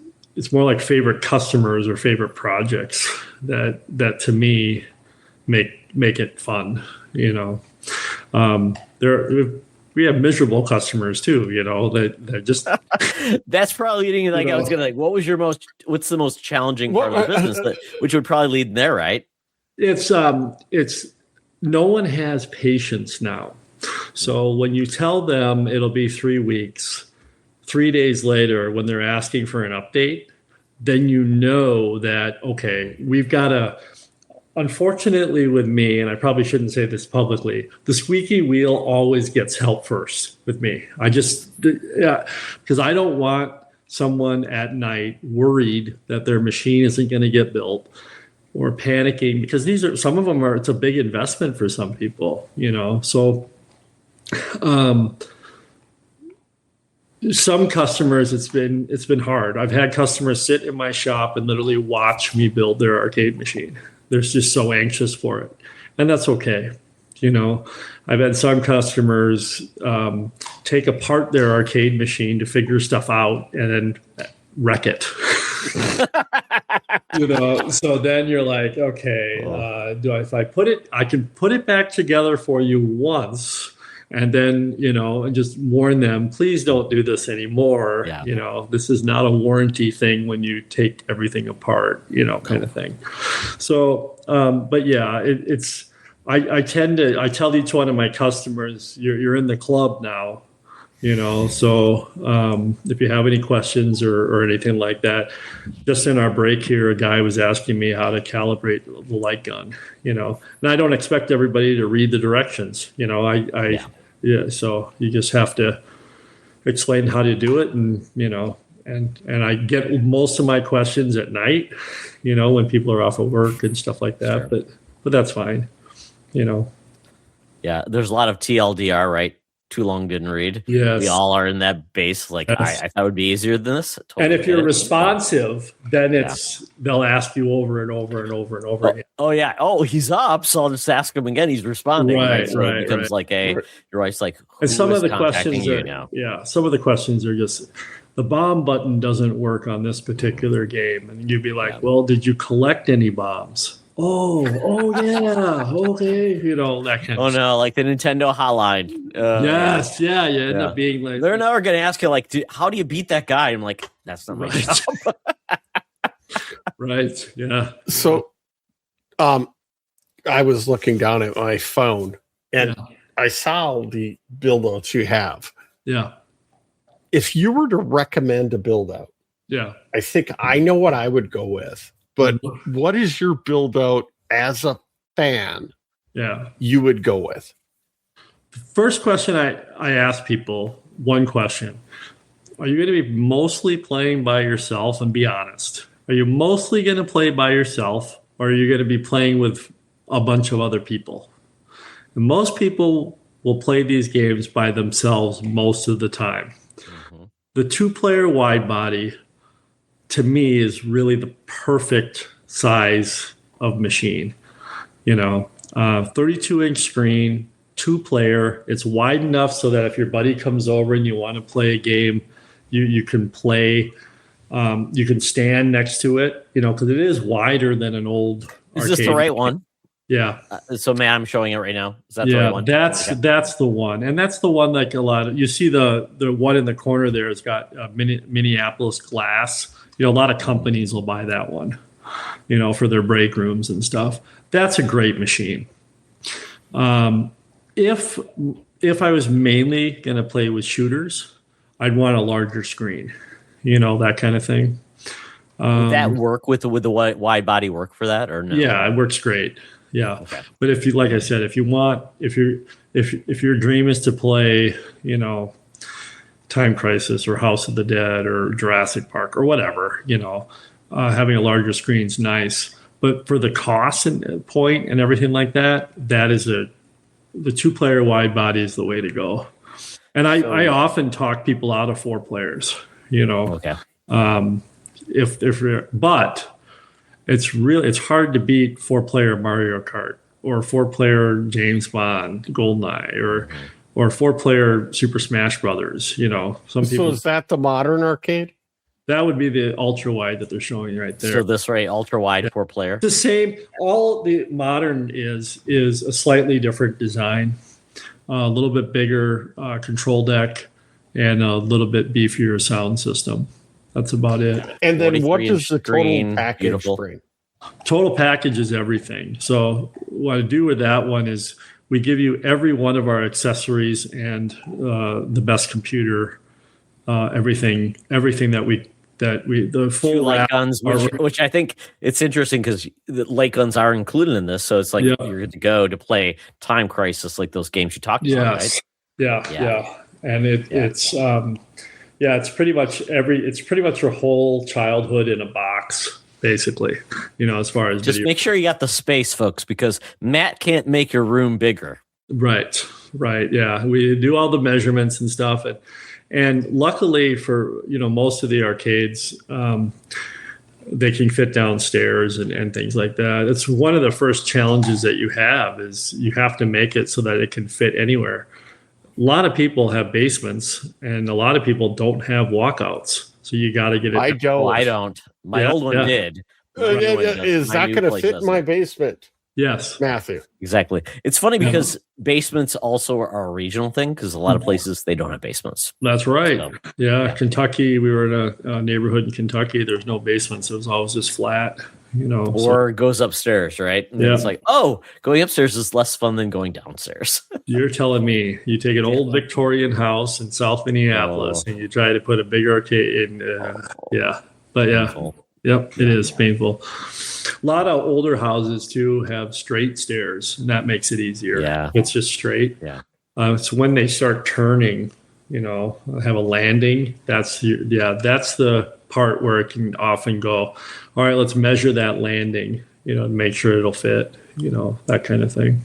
more like favorite customers or favorite projects that to me make it fun. We have miserable customers too. That just that's probably I was gonna what's the most challenging part of the business, which would probably lead there, right? It's no one has patience now. So when you tell them it'll be 3 weeks, 3 days later, when they're asking for an update, then that, okay, we've got to, unfortunately with me, and I probably shouldn't say this publicly, the squeaky wheel always gets help first with me. Because I don't want someone at night worried that their machine isn't going to get built, or panicking, because some of them it's a big investment for some people, so some customers it's been hard. I've had customers sit in my shop and literally watch me build their arcade machine. They're just so anxious for it, and that's okay. I've had some customers take apart their arcade machine to figure stuff out and then wreck it. So then you're like, okay, if I can put it back together for you once, and then, and just warn them, please don't do this anymore. Yeah. This is not a warranty thing when you take everything apart, kind of thing. So, but yeah, I tell each one of my customers, you're in the club now. So if you have any questions or anything like that, just in our break here, a guy was asking me how to calibrate the light gun, and I don't expect everybody to read the directions, so you just have to explain how to do it. And I get most of my questions at night, when people are off of work and stuff like that, Sure. but that's fine, Yeah, there's a lot of TLDR, right? Too long didn't read. Yes. We all are in that base. Like, yes. I thought it would be easier than this. Totally. And if you're responsive, then they'll ask you over and over and over and over again. Oh yeah. Oh, he's up, so I'll just ask him again. He's responding. Right. So it becomes like your wife's like, and some of the questions are some of the questions are just, the bomb button doesn't work on this particular game, and you'd be like, well, did you collect any bombs? Oh yeah, okay, that kind of stuff. No, like the Nintendo hotline. Yes, you end up being like, they're never going to ask you like, how do you beat that guy? I'm like, that's not my job. Right, yeah. So, I was looking down at my phone and I saw the build outs you have. Yeah. If you were to recommend a build out, I think I know what I would go with. But what is your build out as a fan you would go with? The first question I ask people, one question. Are you going to be mostly playing by yourself? And be honest. Are you mostly going to play by yourself, or are you going to be playing with a bunch of other people? And most people will play these games by themselves most of the time. Mm-hmm. The 2-player wide body, to me, is really the perfect size of machine. 32-inch screen, 2-player. It's wide enough so that if your buddy comes over and you want to play a game, you can play. You can stand next to it, because it is wider than an old arcade. Is this the right one? Yeah. So, man, I'm showing it right now. Is that the right one? That's the one, and that's the one like a lot of you see the one in the corner there has got Minneapolis glass. A lot of companies will buy that one, for their break rooms and stuff. That's a great machine. If I was mainly going to play with shooters, I'd want a larger screen, that kind of thing. Would that work with the wide body work for that or no? Yeah, it works great. Yeah. Okay. But if you, like I said, if your dream is to play, Time Crisis or House of the Dead or Jurassic Park or whatever, having a larger screen is nice. But for the cost and point and everything like that, the 2-player wide body is the way to go. And I often talk people out of 4 players, Okay. But it's hard to beat 4-player Mario Kart or 4-player James Bond, GoldenEye, or 4-player Super Smash Brothers. Some people. So is that the modern arcade? That would be the ultra wide that they're showing right there. So this ultra wide 4-player. The same. All the modern is a slightly different design, a little bit bigger control deck, and a little bit beefier sound system. That's about it. And then what does the total package bring? Total package is everything. So what I do with that one is we give you every one of our accessories and the best computer, everything the full light guns, which I think it's interesting because the light guns are included in this. So it's like you're good to go to play Time Crisis, like those games you talked about, right? Yeah. And it's pretty much your whole childhood in a box, basically, as far as just make sure you got the space, folks, because Matt can't make your room bigger. Right. Yeah. We do all the measurements and stuff. And luckily for, most of the arcades, they can fit downstairs and things like that. It's one of the first challenges that you have is you have to make it so that it can fit anywhere. A lot of people have basements and a lot of people don't have walkouts. So you got to get it. I don't. My old one did. Is that going to fit in my basement? Yes, Matthew. Exactly. It's funny because basements also are a regional thing because a lot of places they don't have basements. That's right. So, yeah, Kentucky. We were in a neighborhood in Kentucky. There's no basements. It was always just flat. Or goes upstairs, right? And it's like, oh, going upstairs is less fun than going downstairs. You're telling me you take an old Victorian house in South Minneapolis and you try to put a big arcade in, painful. Yep, it is painful. A lot of older houses too have straight stairs, and that makes it easier. Yeah, it's just straight. Yeah. So when they start turning, have a landing. That's the part where it can often go, all right, let's measure that landing, to make sure it'll fit, that kind of thing.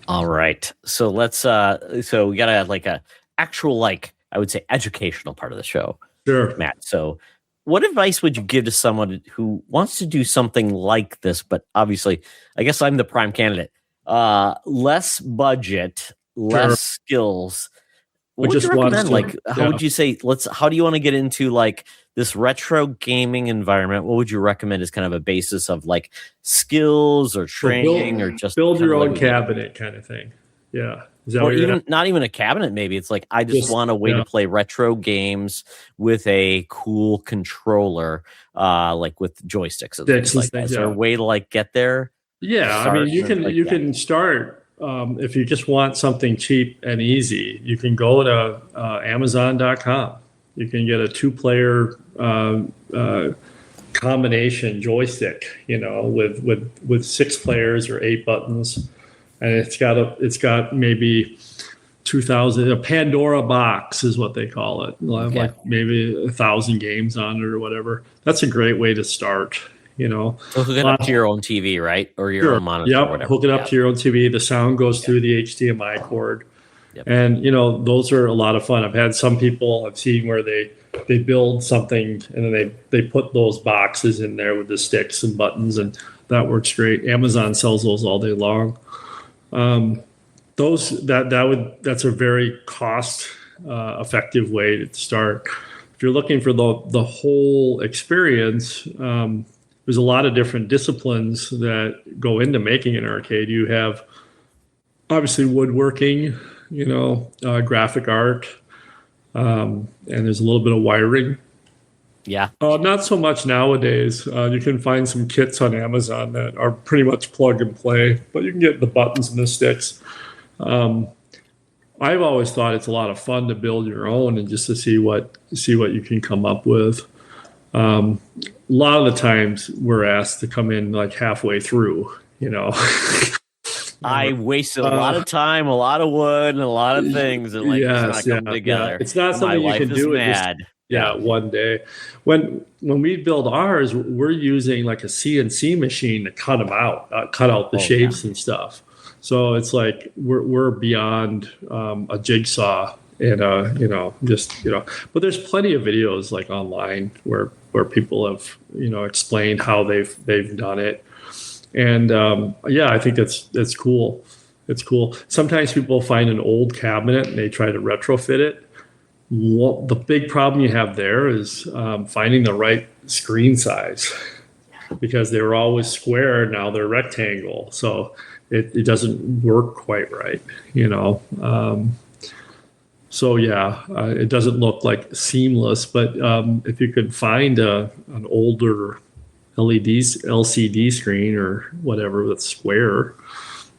All right. So let's so we got a actual, I would say, educational part of the show. Sure. Matt. So what advice would you give to someone who wants to do something like this, but obviously, I guess I'm the prime candidate. Less budget, less skills. What would you recommend? How would you say? How do you want to get into this retro gaming environment? What would you recommend as kind of a basis of skills or training or just build your own cabinet kind of thing? Yeah. Or even not even a cabinet. Maybe it's I just want a way to play retro games with a cool controller, with joysticks and things like that. Is there a way to get there? Yeah, I mean, you can start. If you just want something cheap and easy, you can go to Amazon.com. You can get a 2-player combination joystick, with 6 players or 8 buttons, and it's got maybe 2,000. A Pandora box is what they call it. Maybe 1,000 games on it or whatever. That's a great way to start. So hook it up to your own TV, right? Or your own monitor. Yep. Or whatever. Hook it up to your own TV. The sound goes through the HDMI cord. Yep. And, those are a lot of fun. I've had some people I've seen where they build something and then they put those boxes in there with the sticks and buttons, and that works great. Amazon sells those all day long. That's a very cost effective way to start. If you're looking for the whole experience, there's a lot of different disciplines that go into making an arcade. You have obviously woodworking, graphic art, and there's a little bit of wiring. Yeah. Not so much nowadays. You can find some kits on Amazon that are pretty much plug and play, but you can get the buttons and the sticks. I've always thought it's a lot of fun to build your own and just to see what you can come up with. A lot of the times we're asked to come in halfway through, I wasted a lot of time, a lot of wood, and a lot of things, and it's not coming together. It's not something you can do one day. When we build ours, we're using a CNC machine to cut them out, cut out the shapes and stuff. So it's we're beyond a jigsaw and but there's plenty of videos online where people have explained how they've done it. And I think that's cool. It's cool. Sometimes people find an old cabinet and they try to retrofit it. The big problem you have there is finding the right screen size, because they were always square. Now they're rectangle. So it doesn't work quite right, it doesn't look seamless, but if you could find an older LCD screen or whatever that's square,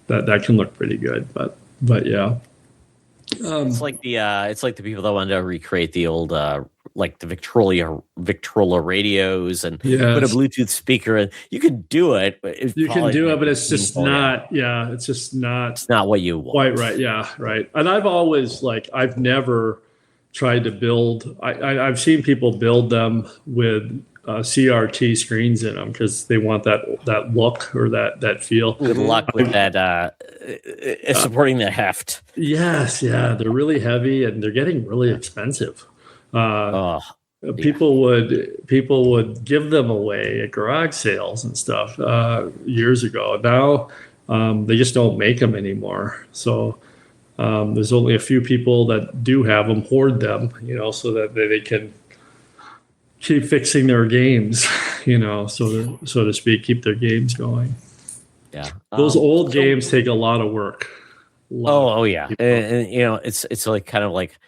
that can look pretty good. But yeah. It's like the people that wanted to recreate the old the Victrola radios and put a Bluetooth speaker in. You could do it, but it's just not. Yeah, it's just not. It's not what you want. Quite right. Yeah, right. And I've always I've never tried to build. I've seen people build them with CRT screens in them because they want that look or that feel. Good luck with that supporting the heft. Yes, yeah, they're really heavy and they're getting really expensive. People would give them away at garage sales and stuff years ago. Now they just don't make them anymore. So there's only a few people that do have them, hoard them, so that they can keep fixing their games, so to speak, keep their games going. Yeah. Those old games take a lot of work. Oh yeah. And it's like kind of like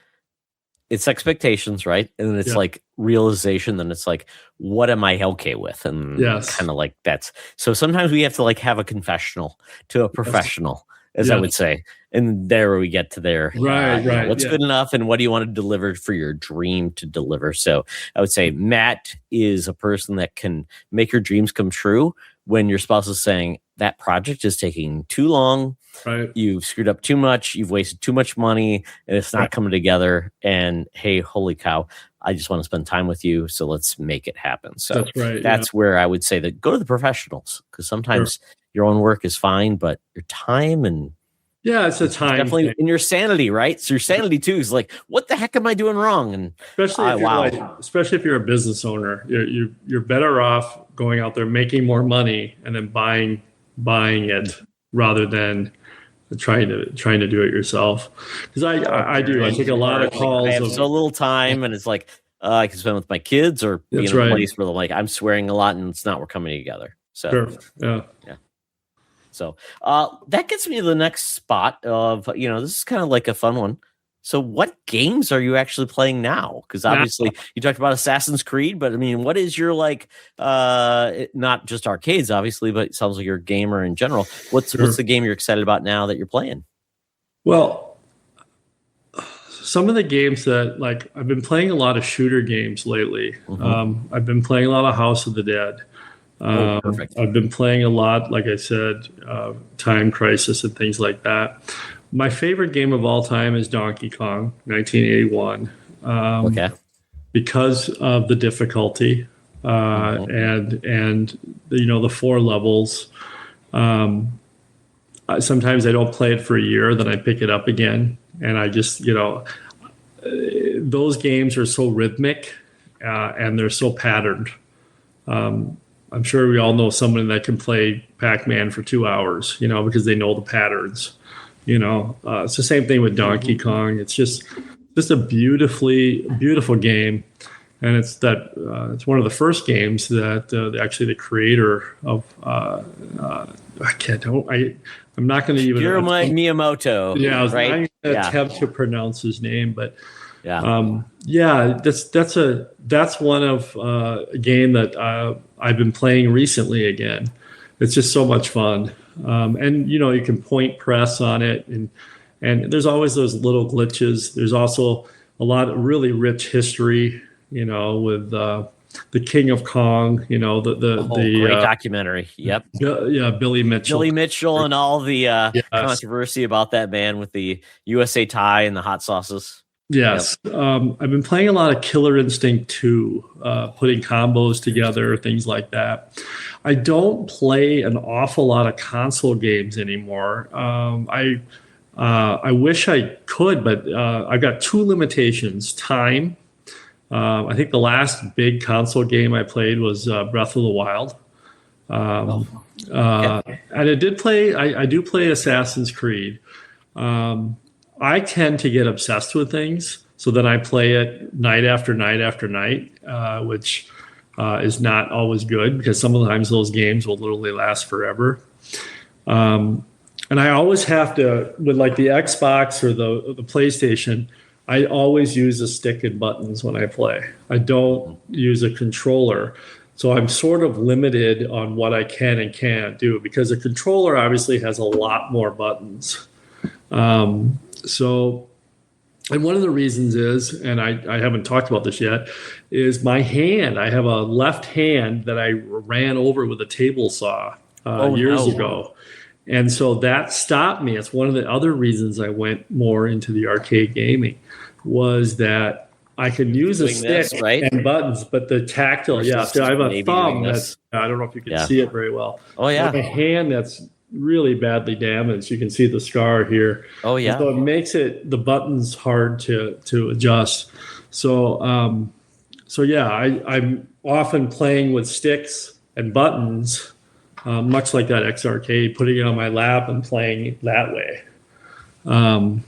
it's expectations, right? And then it's like realization. Then it's like, what am I okay with? And kind of like that's so sometimes we have to like have a confessional to a professional, as I would say. And there we get to there. Right. What's good enough and what do you want to deliver for your dream to deliver? So I would say Matt is a person that can make your dreams come true when your spouse is saying that project is taking too long. Right. You've screwed up too much. You've wasted too much money and it's not coming together. And hey, holy cow, I just want to spend time with you. So let's make it happen. So that's where I would say that go to the professionals, because sometimes your own work is fine, but your time and it's a time definitely thing. In your sanity, right? So your sanity too is like, what the heck am I doing wrong? And especially if you're a business owner, you're better off going out there making more money and then buying it rather than trying to do it yourself. Because I take a lot of calls. I have so little time, and it's like I can spend with my kids or be in a place where like I'm swearing a lot and it's not we're coming together. So yeah. So that gets me to the next spot of, this is kind of like a fun one. So what games are you actually playing now? Because obviously you talked about Assassin's Creed, but I mean, what is your like, not just arcades, obviously, but it sounds like you're a gamer in general. What's the game you're excited about now that you're playing? Well, some of the games that like I've been playing a lot of shooter games lately. I've been playing a lot of House of the Dead. Perfect. I've been playing a lot, like I said, Time Crisis and things like that. My favorite game of all time is Donkey Kong, 1981. Because of the difficulty and the 4 levels. Sometimes I don't play it for a year, then I pick it up again, and I just those games are so rhythmic and they're so patterned. I'm sure we all know someone that can play Pac-Man for 2 hours, because they know the patterns. It's the same thing with Donkey Kong. It's just a beautiful game, and it's one of the first games that actually the creator of I'm not going to even Miyamoto. Yeah, I was right? not going to attempt to pronounce his name, but that's one of a game that I've been playing recently again. It's just so much fun. And you can point press on it, and there's always those little glitches. There's also a lot of really rich history, with the King of Kong, the great documentary. Yep. Billy Mitchell and all the controversy about that man with the USA tie and the hot sauces. Yes. Yep. I've been playing a lot of Killer Instinct 2, putting combos together, things like that. I don't play an awful lot of console games anymore. I wish I could, but I've got 2 limitations. Time. I think the last big console game I played was Breath of the Wild. And I do play Assassin's Creed. I tend to get obsessed with things, so then I play it night after night after night, which is not always good because sometimes those games will literally last forever. And I always have to, with like the Xbox or the PlayStation, I always use a stick and buttons when I play. I don't use a controller. So I'm sort of limited on what I can and can't do because a controller obviously has a lot more buttons. And one of the reasons is, and I haven't talked about this yet, is my hand. I have a left hand that I ran over with a table saw years ago. And so that stopped me. It's one of the other reasons I went more into the arcade gaming, was that I could use a stick and buttons, but the tactile, so I have a thumb that's, I don't know if you can see it very well. Oh, yeah. I have a hand that's really badly damaged. You can see the scar here. Oh, yeah. And so it makes the buttons hard to adjust. So, I'm often playing with sticks and buttons, much like that X Arcade, putting it on my lap and playing that way. What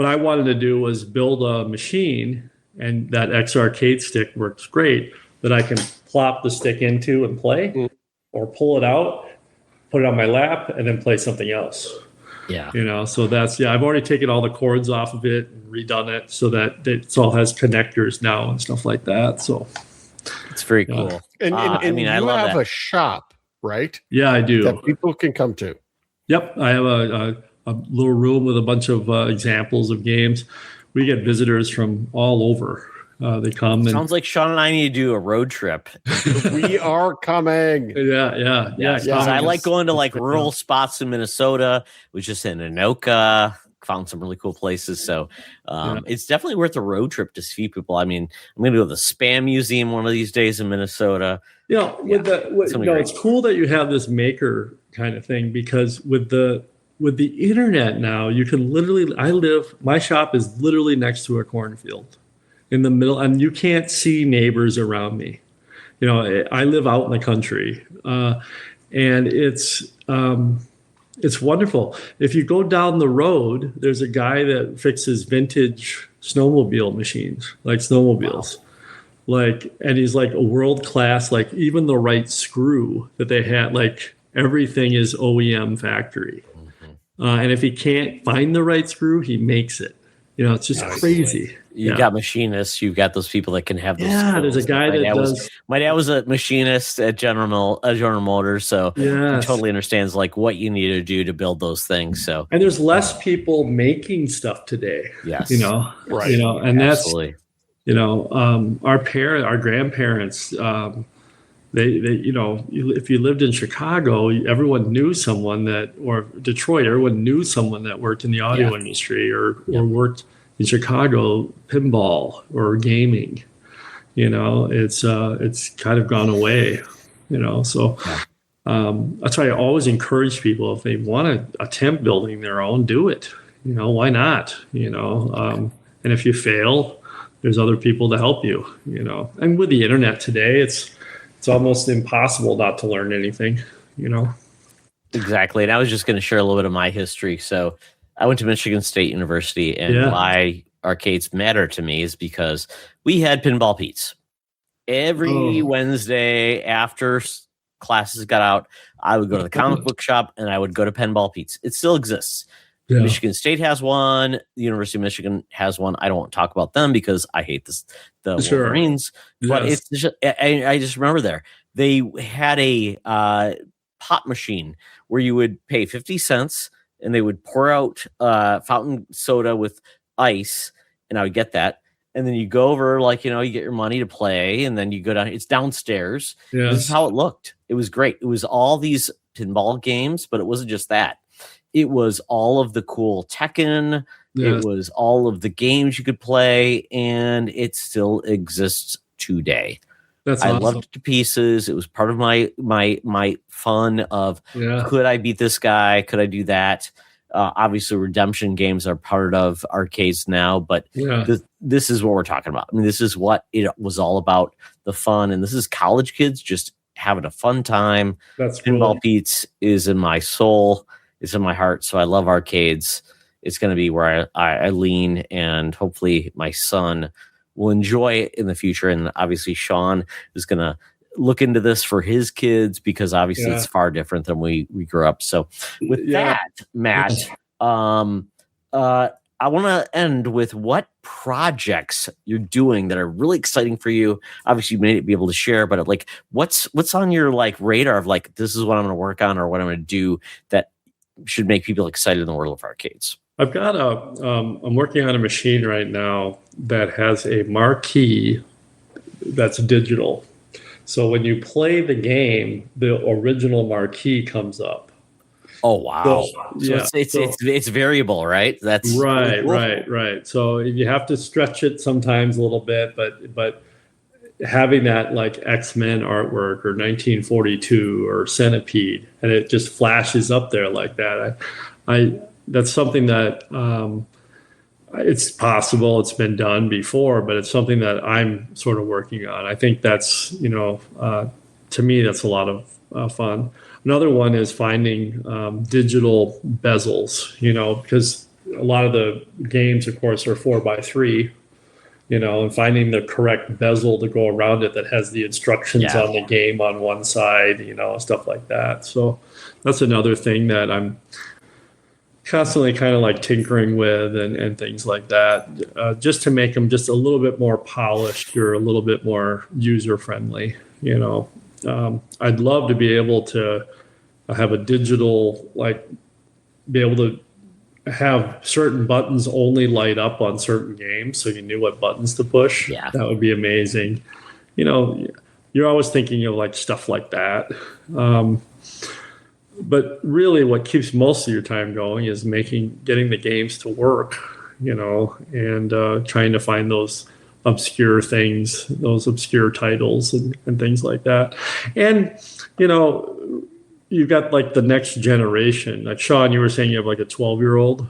I wanted to do was build a machine, and that X Arcade stick works great, that I can plop the stick into and play or pull it out. put it on my lap, and then play something else. Yeah. So that's, I've already taken all the cords off of it and redone it so that it all has connectors now and stuff like that. So it's very cool. And I mean, I love have a shop, right? Yeah, I do. That people can come to. Yep. I have a little room with a bunch of examples of games. We get visitors from all over. They come. Sounds like Sean and I need to do a road trip. We are coming. Yeah. I like going to like rural spots in Minnesota. We just in Anoka, found some really cool places. So it's definitely worth a road trip to see people. I mean, I'm going to go to the Spam Museum one of these days in Minnesota. It's cool that you have this maker kind of thing, because with the internet now, you can literally, my shop is literally next to a cornfield in the middle, and you can't see neighbors around me. I live out in the country, and it's wonderful. If you go down the road, there's a guy that fixes vintage snowmobile machines, like snowmobiles. Wow. And he's like a world-class, like even the right screw that they had, like everything is OEM factory. And if he can't find the right screw, he makes it. It's just crazy. You got machinists. You've got those people that can have those. Yeah, skills. There's a guy that does. My dad was a machinist at General Motors, so he totally understands like what you need to do to build those things. So, and there's less people making stuff today. Yes, right. And absolutely. That's our grandparents. If you lived in Chicago, everyone knew someone or Detroit, everyone knew someone that worked in the audio industry or worked in Chicago pinball or gaming. It's kind of gone away. So that's why I always encourage people, if they want to attempt building their own, do it. Why not? And if you fail, there's other people to help you. And with the internet today, it's almost impossible not to learn anything, Exactly. And I was just going to share a little bit of my history. So I went to Michigan State University, and why arcades matter to me is because we had Pinball Pete's. Every Wednesday after classes got out, I would go to the comic book shop and I would go to Pinball Pete's. It still exists. Yeah. Michigan State has one. The University of Michigan has one. I don't want to talk about them because I hate the Wolverines. But it's just, I just remember there. They had a pop machine where you would pay 50 cents and they would pour out fountain soda with ice, and I would get that. And then you go over, you get your money to play, and then you go down. It's downstairs. Yes. This is how it looked. It was great. It was all these pinball games, but it wasn't just that. It was all of the cool Tekken. Yes. It was all of the games you could play, and it still exists today. That's awesome. I loved it to pieces. It was part of my fun of could I beat this guy? Could I do that? Obviously, redemption games are part of arcades now, but this is what we're talking about. I mean, this is what it was all about, the fun, and this is college kids just having a fun time. That's Pinball cool. Pete's is in my soul. It's in my heart, so I love arcades. It's going to be where I lean, and hopefully my son will enjoy it in the future. And obviously Sean is going to look into this for his kids, because obviously it's far different than we grew up. So with that, Matt, I want to end with what projects you're doing that are really exciting for you. Obviously you may be able to share, but what's on your radar of this is what I'm going to work on or what I'm going to do that should make people excited in the world of arcades. I've got I'm working on a machine right now that has a marquee that's digital. So when you play the game, the original marquee comes up. Oh, wow. It's variable, right? That's right, really cool. right. So you have to stretch it sometimes a little bit, but having that X-Men artwork or 1942 or Centipede, and it just flashes up there like that. That's something that it's possible, it's been done before, but it's something that I'm sort of working on. I think that's, to me, that's a lot of fun. Another one is finding digital bezels, because a lot of the games, of course, are 4x3. and finding the correct bezel to go around it that has the instructions on the game on one side, stuff like that. So that's another thing that I'm constantly kind of like tinkering with and things like that, just to make them just a little bit more polished or a little bit more user friendly. I'd love to be able to have a digital, like be able to have certain buttons only light up on certain games so you knew what buttons to push. Yeah. That would be amazing. You're always thinking of like stuff like that. But really what keeps most of your time going is getting the games to work, and trying to find those obscure things, those obscure titles and things like that. And, you've got like the next generation. Like Sean, you were saying you have like a 12-year-old,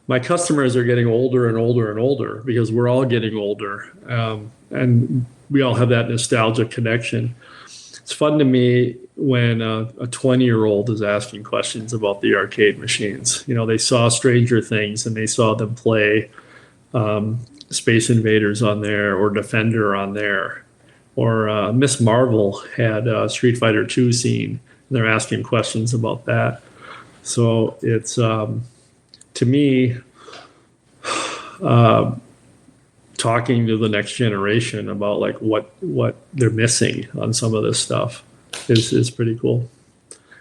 my customers are getting older and older and older because we're all getting older. And we all have that nostalgia connection. It's fun to me when a 20-year-old is asking questions about the arcade machines. They saw Stranger Things and they saw them play Space Invaders on there or Defender on there. Or Miss Marvel had a Street Fighter 2 scene. And they're asking questions about that. So it's, to me, talking to the next generation about like what they're missing on some of this stuff is pretty cool.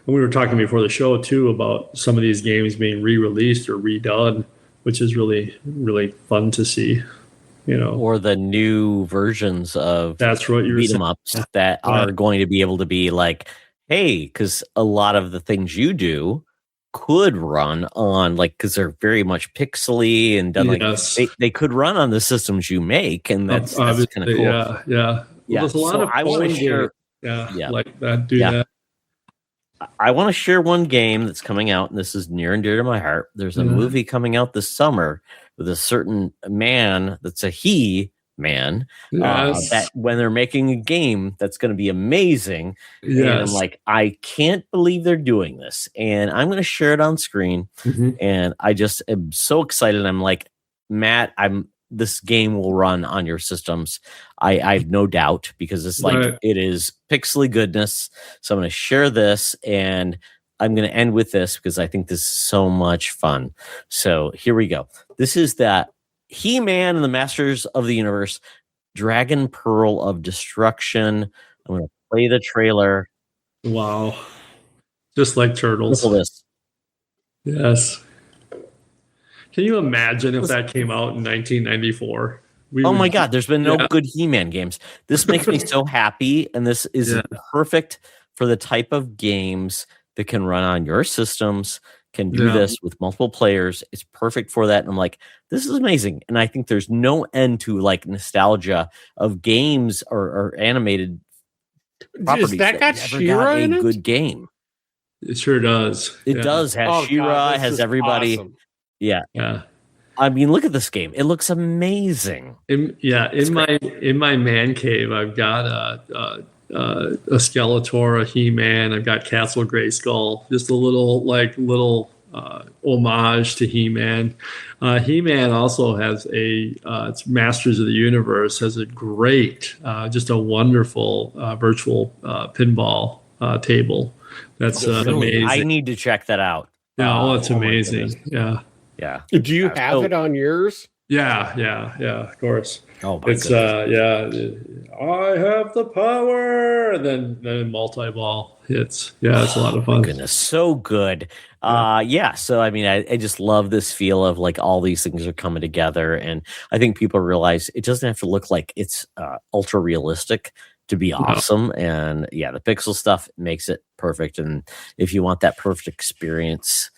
And we were talking before the show too about some of these games being re-released or redone, which is really, really fun to see. Or the new versions of that's what you're beat 'em ups that are going to be able to be like, hey, because a lot of the things you do could run on because they're very much pixely and done they could run on the systems you make, and that's kind of cool. Yeah. Well, there's a lot of I want to share like that. That. I want to share one game that's coming out, and this is near and dear to my heart. There's a movie coming out this summer with a certain man that's a he-man that when they're making a game that's going to be amazing. And I'm like, I can't believe they're doing this. And I'm going to share it on screen. And I just am so excited. I'm like, Matt, this game will run on your systems. I have no doubt because it's like it is pixely goodness. So I'm going to share this, and I'm going to end with this because I think this is so much fun. So here we go. This is that He-Man and the Masters of the Universe, Dragon Pearl of Destruction. I'm going to play the trailer. Wow. Just like Turtles. Look at this. Yes. Can you imagine if that came out in 1994? My God, there's been no good He-Man games. This makes me so happy, and this is perfect for the type of games that can run on your systems, can do this with multiple players. It's perfect for that. And I'm like, this is amazing. And I think there's no end to like nostalgia of games or animated properties that got She-Ra in a it? good game. It sure does. It does. Has She-Ra, has everybody. Awesome. Yeah. I mean, look at this game. It looks amazing. In my man cave, I've got a Skeletor, a He-Man. I've got Castle Grayskull. Just a little homage to He-Man. He-Man also has it's Masters of the Universe, has a great, just a wonderful virtual pinball table. That's amazing. I need to check that out. Yeah, it's amazing. Yeah. Do you have it on yours? Yeah, of course. Oh my it's goodness. I have the power, and then multi-ball hits. It's a lot of fun. Goodness, so good. So I mean, I just love this feel of like all these things are coming together, and I think people realize it doesn't have to look like it's ultra realistic to be awesome. And the pixel stuff makes it perfect. And if you want that perfect experience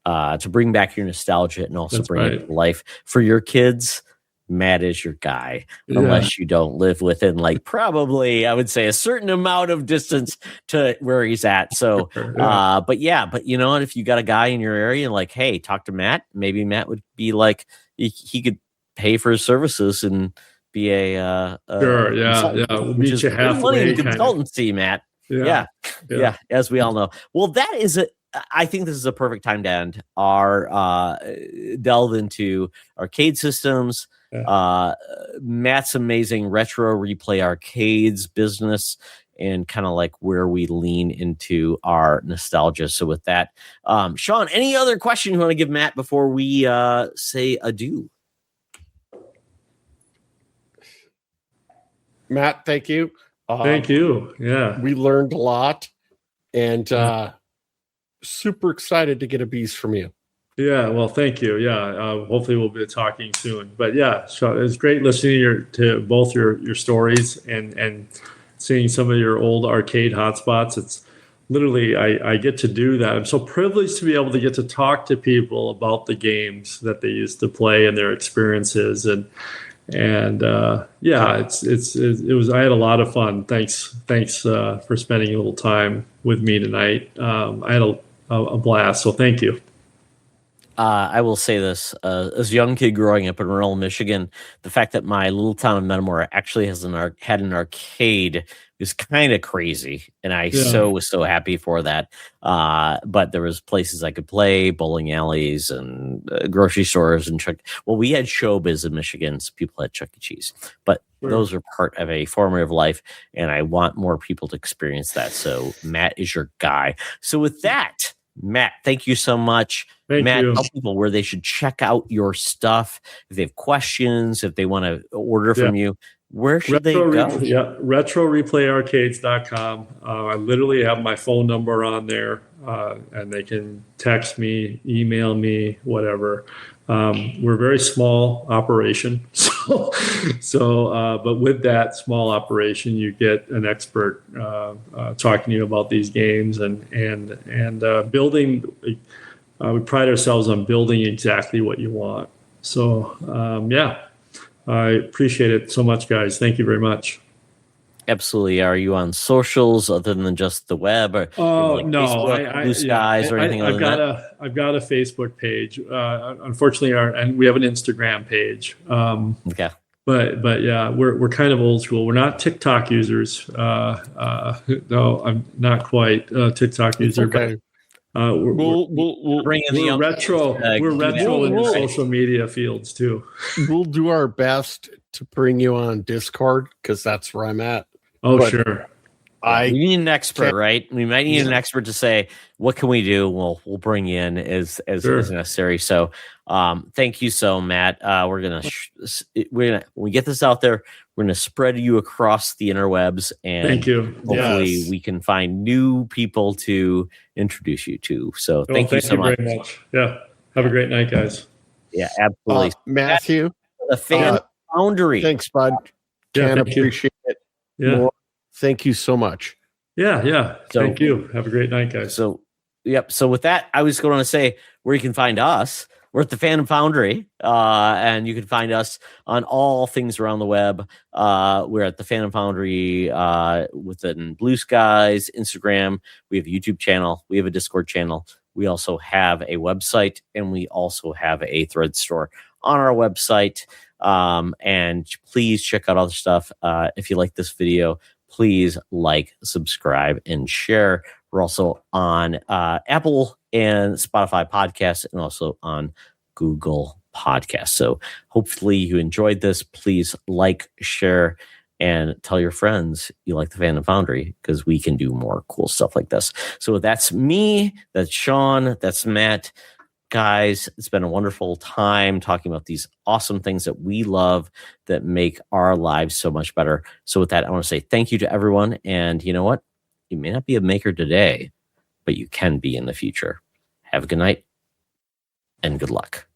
to bring back your nostalgia and also bring it to life for your kids, Matt is your guy, unless you don't live within probably, I would say, a certain amount of distance to where he's at. So, but you know what, if you got a guy in your area and like, hey, talk to Matt, maybe Matt would be like, he could pay for his services and be we'll meet you halfway. Consultancy, Matt. Yeah, as we all know. Well, that is I think this is a perfect time to end our delve into arcade systems. Matt's amazing retro replay arcades business, and kind of like where we lean into our nostalgia. So with that, Sean, any other question you want to give Matt before we say adieu? Matt, thank you. Thank you. Yeah. We learned a lot, and super excited to get a beast from you. Yeah, well, thank you. Yeah, hopefully we'll be talking soon. But yeah, so it was great listening to both your stories and seeing some of your old arcade hotspots. It's literally, I get to do that. I'm so privileged to be able to get to talk to people about the games that they used to play and their experiences. And yeah, it was. I had a lot of fun. Thanks for spending a little time with me tonight. I had a blast. So thank you. I will say this, as a young kid growing up in rural Michigan, the fact that my little town of Metamora actually had an arcade is kind of crazy. And I was so happy for that. But there was places I could play, bowling alleys and grocery stores. And we had Showbiz in Michigan, so people had Chuck E. Cheese. But those are part of a formative life, and I want more people to experience that. So Matt is your guy. So with that, Matt, thank you so much. Matt, tell people where they should check out your stuff. If they have questions, if they want to order from you, where should they go? RetroReplayArcades.com. I literally have my phone number on there, and they can text me, email me, whatever. We're a very small operation, so but with that small operation, you get an expert talking to you about these games and building. We pride ourselves on building exactly what you want. So I appreciate it so much, guys. Thank you very much. Absolutely. Are you on socials other than just the web? Or no, Facebook, Blue Skies, or anything like that? I've got a Facebook page. Unfortunately, and we have an Instagram page. Okay. But yeah, we're kind of old school. We're not TikTok users. No, I'm not quite a TikTok user. Okay. We'll bring in the retro. We're retro in the social media fields too. We'll do our best to bring you on Discord, because that's where I'm at. Oh, but sure. We need an expert, right? We might need an expert to say, what can we do? We'll bring you in as necessary. So thank you so, Matt. We're gonna when we get this out there, we're gonna spread you across the interwebs, and thank you. Hopefully we can find new people to introduce you to. So thank you so much. Very much. Yeah. Have a great night, guys. Yeah, absolutely. Matthew, the Fan Foundry. Thanks, bud. Can appreciate it. Yeah. More. Thank you so much. Yeah. So, thank you. Have a great night, guys. So with that, I was going to say where you can find us. We're at the Fan Foundry, and you can find us on all things around the web. We're at the Fan Foundry within Blue Skies, Instagram. We have a YouTube channel. We have a Discord channel. We also have a website, and we also have a thread store on our website. And please check out all the stuff. If you like this video, please like, subscribe, and share. We're also on Apple and Spotify podcasts, and also on Google Podcasts. So hopefully you enjoyed this. Please like, share, and tell your friends you like the Fan Foundry, because we can do more cool stuff like this. So that's me, that's Sean, that's Matt. Guys, it's been a wonderful time talking about these awesome things that we love that make our lives so much better. So with that, I want to say thank you to everyone. And you know what? You may not be a maker today, but you can be in the future. Have a good night and good luck.